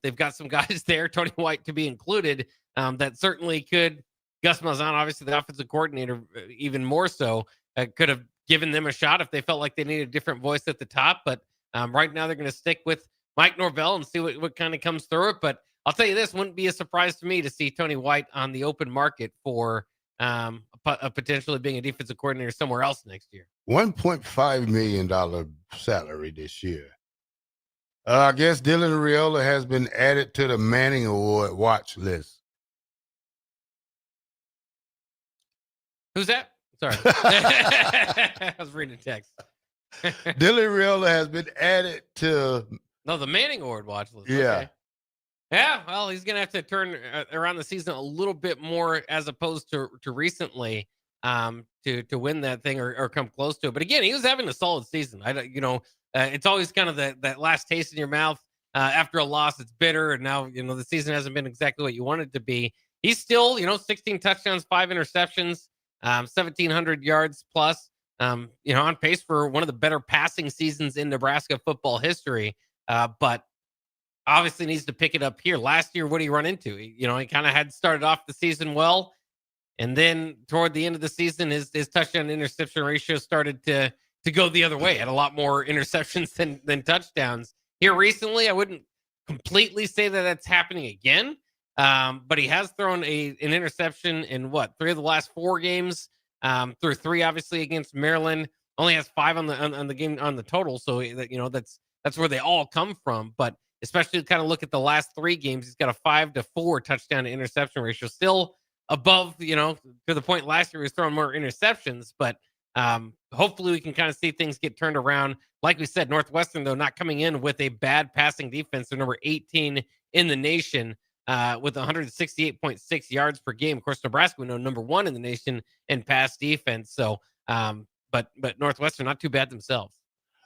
S8: They've got some guys there, Tony White to be included, that certainly could. Gus Malzahn, obviously the offensive coordinator, even more so, could have given them a shot if they felt like they needed a different voice at the top. But right now they're going to stick with Mike Norvell and see what kind of comes through it. But I'll tell you this, wouldn't be a surprise to me to see Tony White on the open market for potentially being a defensive coordinator somewhere else next year.
S7: $1.5 million salary this year. I guess Dylan Raiola has been added to the Manning Award watch list.
S8: Who's that? Sorry. I was reading a text.
S7: Dylan Raiola has been added to...
S8: No, the Manning Award watch list.
S7: Yeah.
S8: Okay. Yeah, well, he's going to have to turn around the season a little bit more as opposed to recently to win that thing or come close to it. But again, he was having a solid season. It's always kind of that last taste in your mouth after a loss. It's bitter, and now the season hasn't been exactly what you want it to be. He's still 16 touchdowns, 5 interceptions, 1,700 yards plus. On pace for one of the better passing seasons in Nebraska football history. But obviously needs to pick it up here. Last year, what did he run into? He kind of had started off the season well, and then toward the end of the season, his touchdown interception ratio started to go the other way. Had a lot more interceptions than touchdowns. Here recently, I wouldn't completely say that that's happening again, but he has thrown an interception in 3 of the last 4 games. Through 3 obviously against Maryland. Only has 5 on the game on the total, so that's where they all come from. But especially kind of look at the last 3 games, he's got a 5-4 touchdown to interception ratio. Still above, to the point last year he was throwing more interceptions, but hopefully we can kind of see things get turned around. Like we said, Northwestern, though, not coming in with a bad passing defense. They're number 18 in the nation with 168.6 yards per game. Of course, Nebraska, we know, number 1 in the nation in pass defense. So, but Northwestern, not too bad themselves.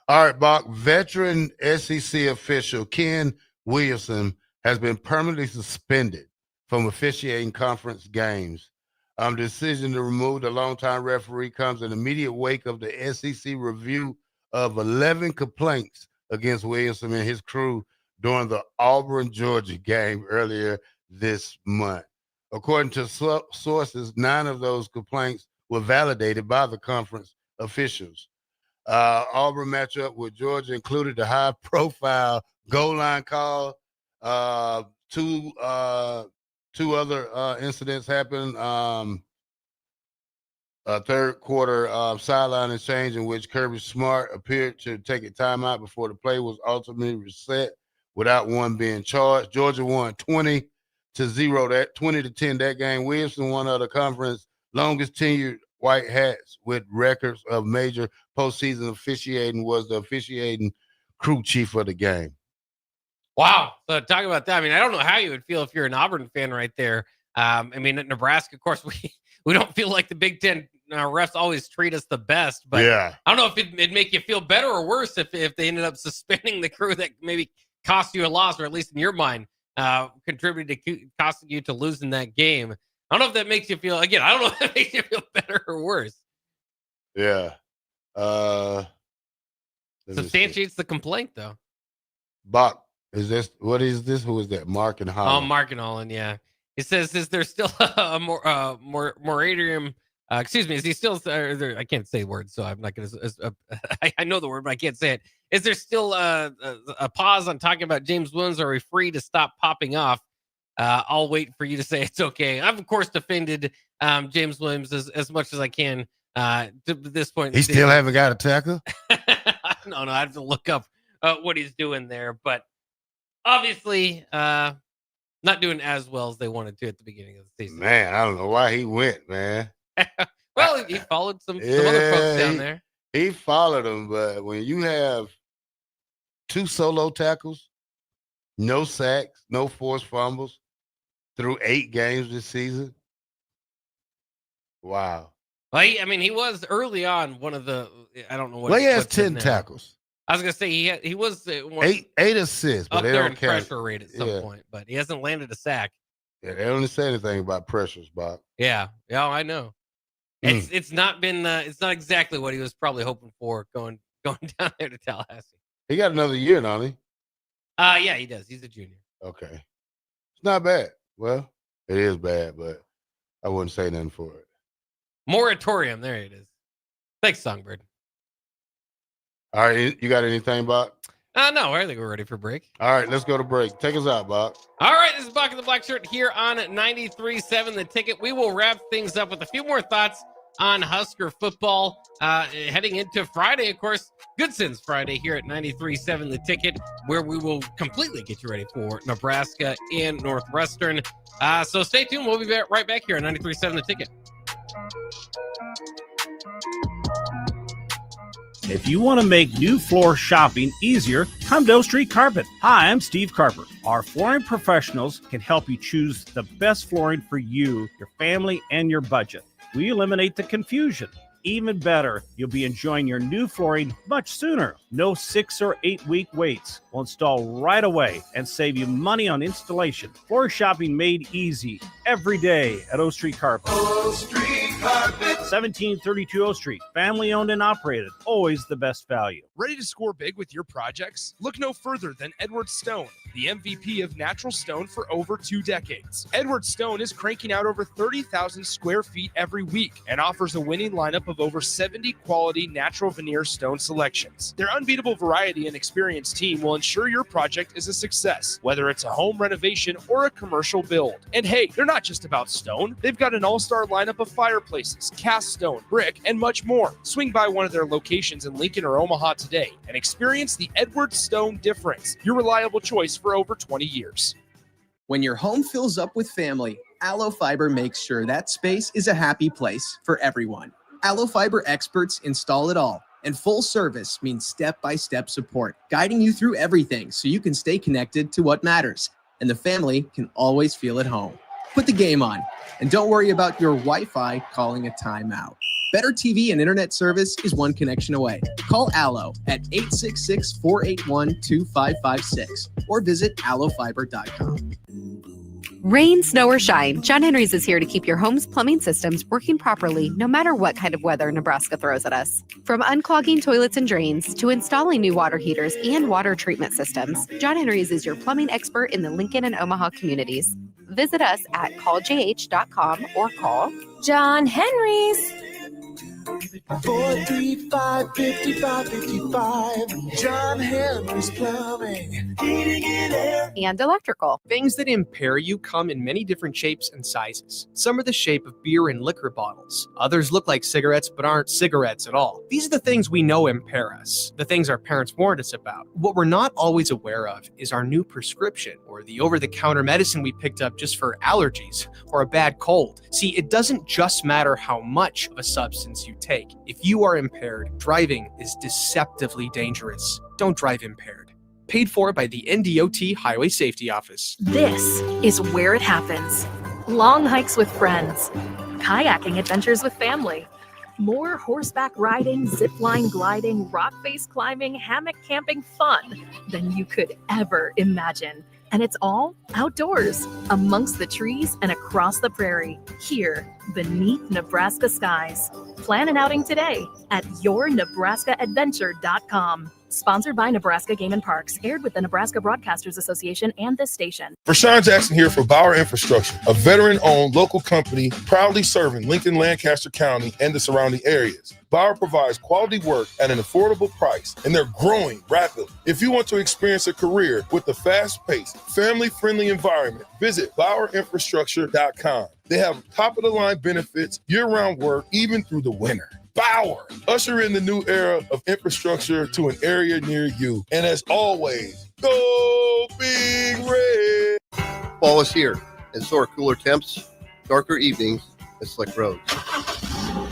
S7: All right, Bock. Veteran SEC official Ken Williamson has been permanently suspended from officiating conference games. The decision to remove the longtime referee comes in immediate wake of the SEC review of 11 complaints against Williamson and his crew during the Auburn, Georgia game earlier this month. According to sources, 9 of those complaints were validated by the conference officials. Auburn matchup with Georgia included the high-profile goal line call. Two other incidents happened. A third quarter sideline exchange in which Kirby Smart appeared to take a timeout before the play was ultimately reset without one being charged. Georgia won 20-10 that game. Williamson, one of the conference longest tenured white hats with records of major postseason officiating, was the officiating crew chief of the game.
S8: Wow. So talk about that. I mean, I don't know how you would feel if you're an Auburn fan right there. At Nebraska, of course, we don't feel like the Big Ten refs always treat us the best, but
S7: yeah.
S8: I don't know if it'd make you feel better or worse if they ended up suspending the crew that maybe cost you a loss, or at least in your mind, contributed to costing you to losing that game. I don't know if that makes you feel, again, I don't know if that makes you feel better or worse.
S7: Yeah.
S8: Substantiates the complaint, though.
S7: Bock, what is this? Who is that? Mark and Holland.
S8: Oh, Mark and Holland, yeah. It says, is there still a moratorium? Excuse me, is he still, I can't say words, so I'm not going to, I know the word, but I can't say it. Is there still a pause on talking about James Williams? Or are we free to stop popping off? I'll wait for you to say it's okay. I've, of course, defended James Williams as much as I can to this point.
S7: He still haven't got a tackle?
S8: No, I have to look up what he's doing there. But obviously, not doing as well as they wanted to at the beginning of the season.
S7: Man, I don't know why he went, man.
S8: Well, he followed some other folks down there.
S7: He followed them, but when you have 2 solo tackles, no sacks, no forced fumbles through 8 games this season, wow.
S8: Well, he was early on one of the, I don't know what.
S7: Well, he has 10 tackles.
S8: I was gonna say he was
S7: 8 assists, but
S8: up
S7: they
S8: there
S7: don't
S8: in
S7: count.
S8: pressure rate at some point, but he hasn't landed a sack.
S7: Yeah, they don't say anything about pressures, Bob.
S8: Yeah, I know. It's not been it's not exactly what he was probably hoping for going down there to Tallahassee.
S7: He got another year, don't he?
S8: Yeah, he does. He's a junior.
S7: Okay, it's not bad. Well, it is bad, but I wouldn't say nothing for it.
S8: Moratorium. There it is. Thanks, Songbird.
S7: All right, you got anything, Bob?
S8: No, I think we're ready for break.
S7: All right, let's go to break. Take us out, Bob.
S8: All right, this is Bock the Blackshirt here on 93.7 The Ticket. We will wrap things up with a few more thoughts on Husker football heading into Friday, of course. Goodson's Friday here at 93.7 The Ticket, where we will completely get you ready for Nebraska and Northwestern. So stay tuned. We'll be right back here on 93.7 The Ticket.
S19: If you want to make new floor shopping easier, come to O Street Carpet. Hi, I'm Steve Carper. Our flooring professionals can help you choose the best flooring for you, your family, and your budget. We eliminate the confusion. Even better, you'll be enjoying your new flooring much sooner. No 6 or 8 week waits. We'll install right away and save you money on installation. Floor shopping made easy every day at O Street Carpet.
S17: O Street Carpet.
S19: 1732 O Street. Family owned and operated. Always the best value.
S4: Ready to score big with your projects? Look no further than Edward Stone, the MVP of natural stone for over 2 decades. Edward Stone is cranking out over 30,000 square feet every week and offers a winning lineup of over 70 quality natural veneer stone selections. Their unbeatable variety and experienced team will ensure your project is a success, whether it's a home renovation or a commercial build. And hey, they're not just about stone. They've got an all-star lineup of fireplaces, cast stone, brick, and much more. Swing by one of their locations in Lincoln or Omaha today and experience the Edward Stone difference, your reliable choice for over 20 years.
S1: When your home fills up with family,
S14: Aloe Fiber makes sure that space is a happy place for everyone. Aloe Fiber experts install it all, and full service means step-by-step support, guiding you through everything so you can stay connected to what matters, and the family can always feel at home. Put the game on, and don't worry about your Wi-Fi calling a timeout. Better TV and internet service is one connection away. Call Aloe at 866-481-2556 or visit aloefiber.com.
S16: Rain, snow, or shine, John Henry's is here to keep your home's plumbing systems working properly no matter what kind of weather Nebraska throws at us. From unclogging toilets and drains to installing new water heaters and water treatment systems, John Henry's is your plumbing expert in the Lincoln and Omaha communities. Visit us at calljh.com or call
S20: John Henry's.
S17: 435-5555. John Henry's Plumbing, Heating and Air.
S16: And electrical.
S14: Things that impair you come in many different shapes and sizes. Some are the shape of beer and liquor bottles. Others look like cigarettes but aren't cigarettes at all. These are the things we know impair us, the things our parents warned us about. What we're not always aware of is our new prescription or the over-the-counter medicine we picked up just for allergies or a bad cold. See, it doesn't just matter how much of a substance you take. If you are impaired, driving is deceptively dangerous. Don't drive impaired. Paid for by the NDOT Highway Safety Office.
S20: This is where it happens. Long hikes with friends, kayaking adventures with family, more horseback riding, zip line gliding, rock face climbing, hammock camping fun than you could ever imagine. And it's all outdoors, amongst the trees and across the prairie, here beneath Nebraska skies. Plan an outing today at yournebraskaadventure.com. Sponsored by Nebraska Game and Parks, aired with the Nebraska Broadcasters Association and this station.
S1: Rashawn Jackson here for Bauer Infrastructure, a veteran-owned local company proudly serving Lincoln, Lancaster County, and the surrounding areas. Bauer provides quality work at an affordable price, and they're growing rapidly. If you want to experience a career with a fast-paced, family-friendly environment, visit BauerInfrastructure.com. They have top-of-the-line benefits, year-round work, even through the winter. Bauer, usher in the new era of infrastructure to an area near you. And as always, go Big Red.
S22: Fall is here, and so are cooler temps, darker evenings, and slick roads.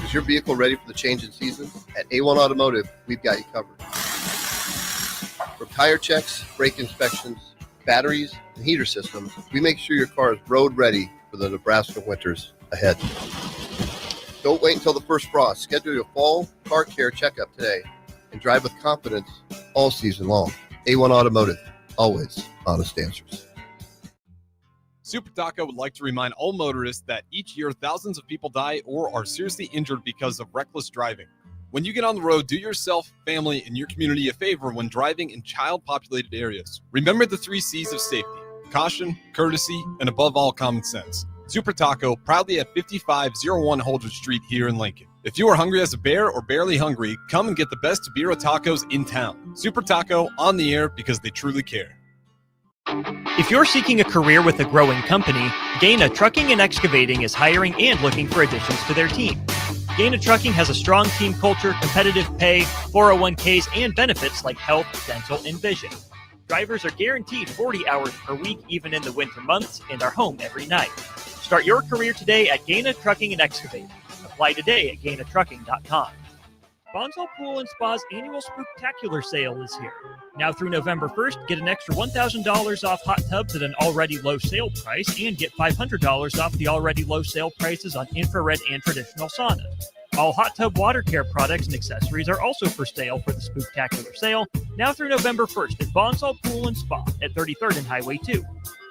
S22: Is your vehicle ready for the change in seasons? At A1 Automotive, we've got you covered. From tire checks, brake inspections, batteries, and heater systems, we make sure your car is road ready for the Nebraska winters ahead. Don't wait until the first frost. Schedule your fall car care checkup today and drive with confidence all season long. A1 Automotive, always honest answers.
S15: Super Taco would like to remind all motorists that each year thousands of people die or are seriously injured because of reckless driving. When you get on the road, do yourself, family, and your community a favor when driving in child-populated areas. Remember the 3 C's of safety: caution, courtesy, and above all, common sense. Super Taco, proudly at 5501 Holdridge Street here in Lincoln. If you are hungry as a bear or barely hungry, come and get the best Tabira tacos in town. Super Taco, on the air because they truly care.
S2: If you're seeking a career with a growing company, Gaina Trucking and Excavating is hiring and looking for additions to their team. Gaina Trucking has a strong team culture, competitive pay, 401ks, and benefits like health, dental, and vision. Drivers are guaranteed 40 hours per week, even in the winter months, and are home every night. Start your career today at Gaina Trucking and Excavating. Apply today at GainaTrucking.com. Bonsall Pool and Spa's annual Spooktacular sale is here. Now through November 1st, get an extra $1,000 off hot tubs at an already low sale price and get $500 off the already low sale prices on infrared and traditional saunas. All hot tub water care products and accessories are also for sale for the Spooktacular sale, now through November 1st at Bonsall Pool and Spa at 33rd and Highway 2.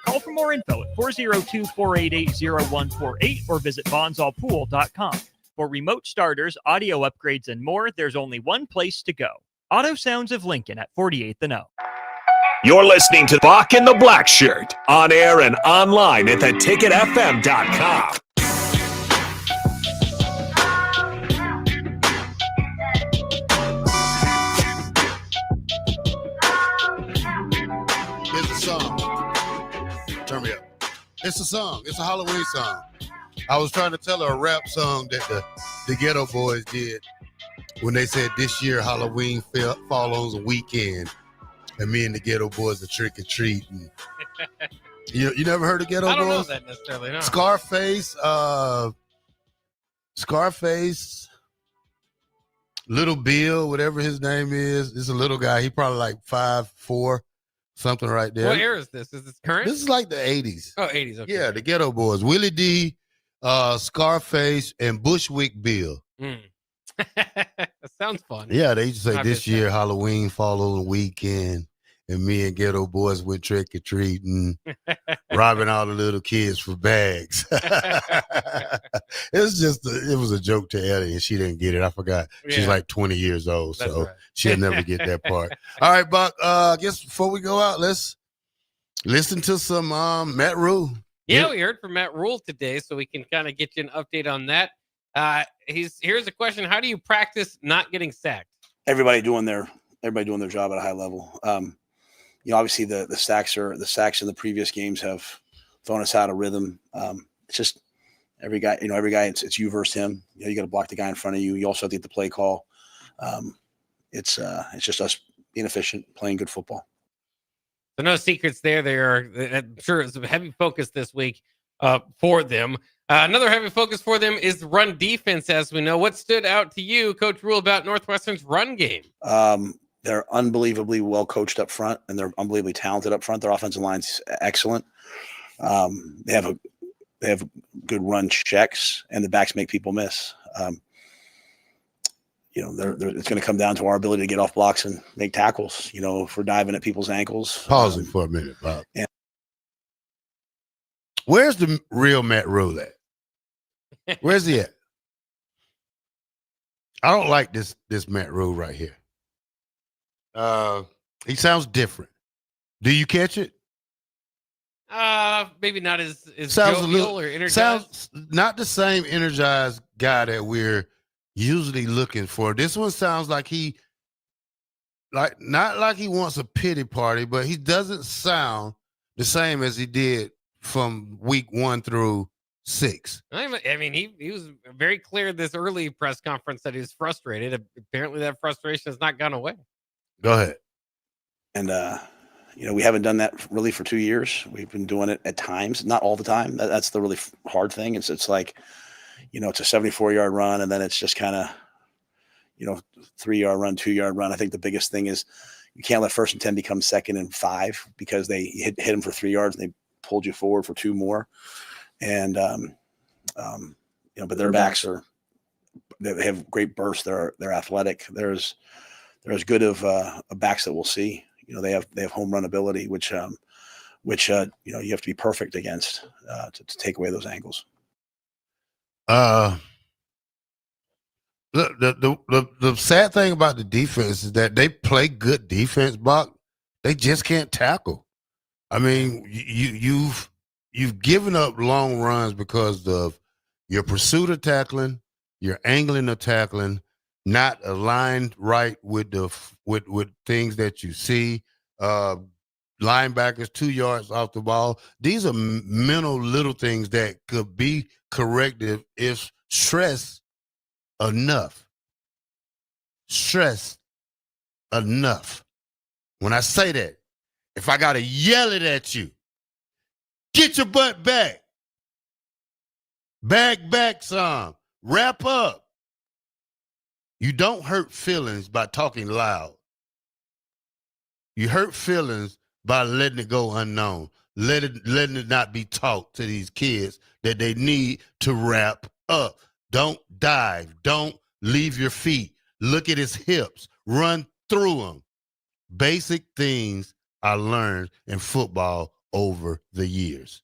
S2: Call for more info at 402-488-0148 or visit bonsallpool.com. For remote starters, audio upgrades, and more, there's only one place to go. Auto Sounds of Lincoln at 48th and O.
S5: You're listening to Bock the Blackshirt, on air and online at theticketfm.com.
S7: Here's a song. Turn me up. It's a song. It's a Halloween song. I was trying to tell her a rap song that the Ghetto Boys did when they said this year Halloween fall on a weekend, and me and the Ghetto Boys are trick or treating. You never heard of Ghetto Boys?
S8: I don't know that necessarily. No.
S7: Scarface, Little Bill, whatever his name is a little guy. He probably like 5'4", something right there.
S8: What era is this? Is this current?
S7: This is like the 80s.
S8: Oh, 80s. Okay.
S7: Yeah, the Ghetto Boys. Willie D, Scarface, and Bushwick Bill.
S8: That sounds fun.
S7: Yeah, they used to say
S8: Not
S7: this
S8: this
S7: year Halloween fall on the weekend, and me and Ghetto Boys went trick or treating, robbing all the little kids for bags. It was a joke to Ellie, and she didn't get it. I forgot. She's
S8: Yeah.
S7: like 20 years old,
S8: That's
S7: so
S8: right.
S7: she'll never get that part. All right, Buck. I guess before we go out, let's listen to some Matt Rule.
S8: Yeah, we heard from Matt Rule today, so we can kind of get you an update on that. Here's a question: how do you practice not getting sacked?
S3: Everybody doing their job at a high level. Obviously the sacks in the previous games have thrown us out of rhythm. It's just every guy, it's you versus him. You got to block the guy in front of you. You also have to get the play call. It's just us being efficient, playing good football.
S8: So no secrets there. I'm sure it's a heavy focus this week for them. Another heavy focus for them is the run defense, as we know. What stood out to you, Coach Rule, about Northwestern's run game?
S3: They're unbelievably well coached up front, and they're unbelievably talented up front. Their offensive line's excellent. They have good run checks, and the backs make people miss. It's going to come down to our ability to get off blocks and make tackles. If we're diving at people's ankles.
S7: Pause it for a minute, Bob. Where's the real Matt Rule at? Where's he at? I don't like this Matt Rule right here. He sounds different. Do you catch it?
S8: Maybe not as
S7: Sounds
S8: jovial or energized.
S7: Sounds not the same energized guy that we're usually looking for. This one sounds like not like he wants a pity party, but he doesn't sound the same as he did from week 1 through 6.
S8: I mean, he was very clear this early press conference that he was frustrated. Apparently, that frustration has not gone away.
S7: Go ahead.
S3: And we haven't done that really for 2 years. We've been doing it at times, not all the time. That's the really hard thing. It's like, it's a 74-yard run, and then it's just kind of, 3-yard run, 2-yard run. I think the biggest thing is you can't let 1st and 10 become 2nd and 5 because they hit them for 3 yards and they pulled you forward for 2 more. And, but their backs they have great bursts. They're athletic. They're as good of backs that we'll see. They have home run ability, which you have to be perfect against to take away those angles.
S7: The sad thing about the defense is that they play good defense, Buck. They just can't tackle. I mean, you've given up long runs because of your pursuit of tackling, your angling of tackling, not aligned right with things that you see. Linebackers 2 yards off the ball. These are mental little things that could be corrected if stressed enough. Stressed enough. When I say that, if I got to yell it at you, get your butt back. Back some. Wrap up. You don't hurt feelings by talking loud. You hurt feelings by letting it go unknown, letting it not be taught to these kids that they need to wrap up. Don't dive. Don't leave your feet. Look at his hips. Run through them. Basic things I learned in football over the years.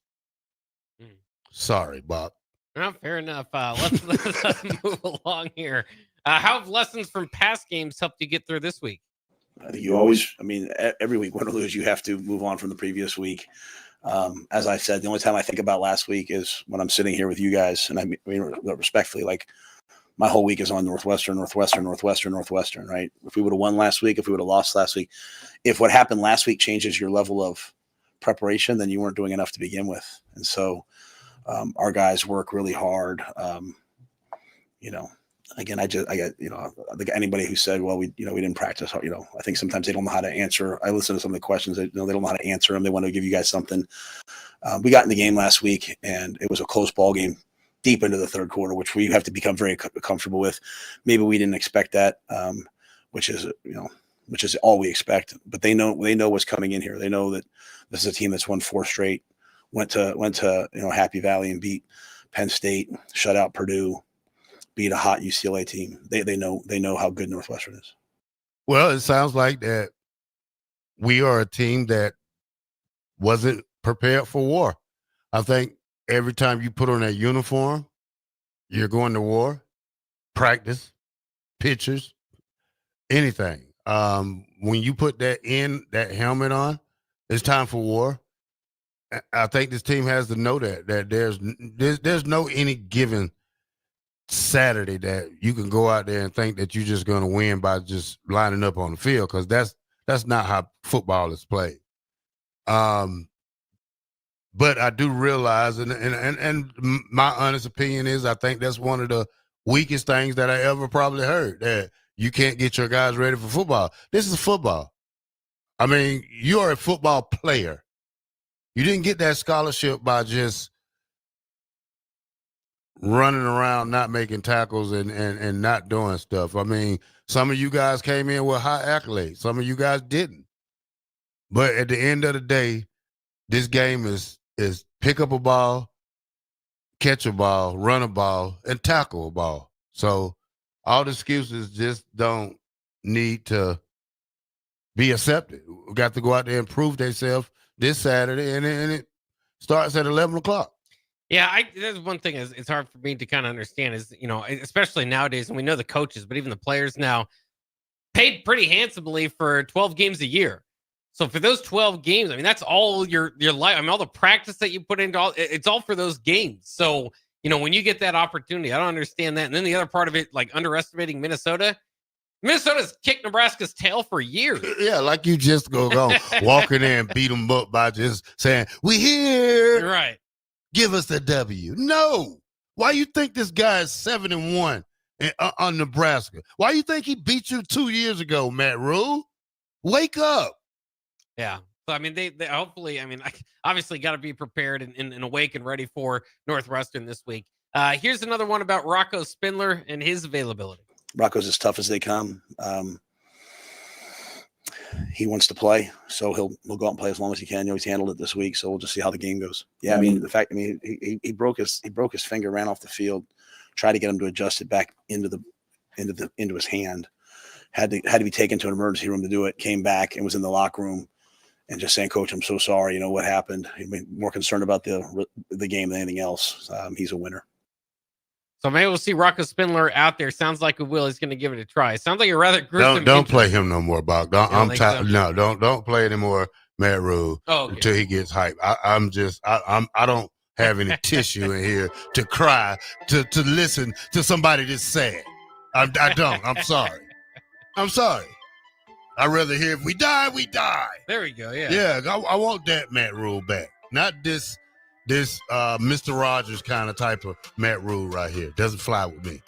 S7: Sorry, Bob.
S8: Well, fair enough. Let's move along here. How have lessons from past games helped you get through this week?
S3: I think every week, win or lose, you have to move on from the previous week. As I said, the only time I think about last week is when I'm sitting here with you guys, and I mean respectfully, like my whole week is on Northwestern, right? If we would have won last week, if we would have lost last week, if what happened last week changes your level of preparation, then you weren't doing enough to begin with. And so our guys work really hard. again, I got, I think anybody who said, well, we didn't practice, I think sometimes they don't know how to answer. I listen to some of the questions, they don't know how to answer them. They want to give you guys something. We got in the game last week and it was a close ball game deep into the third quarter, which we have to become very comfortable with. Maybe we didn't expect that, which is all we expect, but they know what's coming in here. They know that this is a team that's won 4 straight, went to Happy Valley and beat Penn State, shut out Purdue, beat a hot UCLA team. They know how good Northwestern is.
S7: Well, it sounds like that we are a team that wasn't prepared for war. I think every time you put on that uniform, you're going to war, practice, pictures, anything. When you put that helmet on, it's time for war. I think this team has to know that there's no any given Saturday that you can go out there and think that you're just going to win by just lining up on the field, because that's not how football is played. But I do realize, and my honest opinion is, I think that's one of the weakest things that I ever probably heard, that you can't get your guys ready for football. This is football. I mean, you are a football player. You didn't get that scholarship by just running around, not making tackles and not doing stuff. I mean, some of you guys came in with high accolades. Some of you guys didn't. But at the end of the day, this game is pick up a ball, catch a ball, run a ball, and tackle a ball. So all the excuses just don't need to be accepted. We got to go out there and prove themselves this Saturday, and it starts at 11 o'clock.
S8: Yeah, there's one thing is it's hard for me to kind of understand is, especially nowadays, and we know the coaches, but even the players now paid pretty handsomely for 12 games a year. So for those 12 games, I mean, that's all your life. I mean, all the practice that you put into it's all for those games. So, when you get that opportunity, I don't understand that. And then the other part of it, like underestimating Minnesota's kicked Nebraska's tail for years.
S7: Yeah, like you just go walking in and beat them up by just saying, "We here."
S8: Right.
S7: Give us a W. No. Why you think this guy is 7-1 on Nebraska? Why you think he beat you 2 years ago, Matt Rule? Wake up.
S8: Yeah. So, I mean, they hopefully, obviously got to be prepared and awake and ready for Northwestern this week. Here's another one about Rocco Spindler and his availability.
S3: Rocco's as tough as they come. He wants to play, so he'll go out and play as long as he can. He's handled it this week, so we'll just see how the game goes. Yeah, he broke his finger, ran off the field, tried to get him to adjust it back into his hand. Had to be taken to an emergency room to do it. Came back and was in the locker room and just saying, "Coach, I'm so sorry. What happened?" He'd been more concerned about the game than anything else. He's a winner.
S8: So maybe we'll see Rocco Spindler out there. Sounds like he's going to give it a try. Sounds like a rather gruesome.
S7: Don't play him no more, Bock.
S8: I'm
S7: tired. So? No, don't play anymore, Matt Rule. Until he gets hyped. I don't have any tissue in here to cry to listen to somebody that's sad. I don't. I'm sorry. I'd rather hear if we die, we die.
S8: There we go. Yeah.
S7: Yeah. I want that Matt Rule back. Not this Mr. Rogers kind of type of Matt Rule right here. Doesn't fly with me.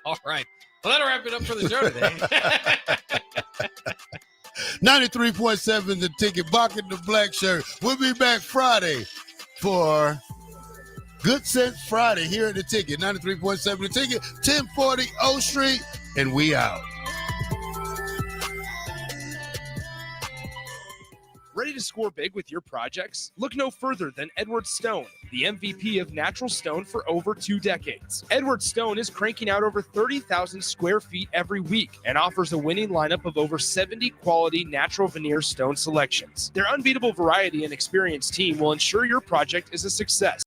S8: All right. Well, that'll wrap it up for the show today.
S7: 93.7 The Ticket, Bock The Blackshirt. We'll be back Friday for Good Sense Friday here at The Ticket. 93.7 The Ticket, 1040 O Street, and we out.
S9: Ready to score big with your projects? Look no further than Edward Stone, the MVP of natural stone for over 2 decades. Edward Stone is cranking out over 30,000 square feet every week and offers a winning lineup of over 70 quality natural veneer stone selections. Their unbeatable variety and experienced team will ensure your project is a success.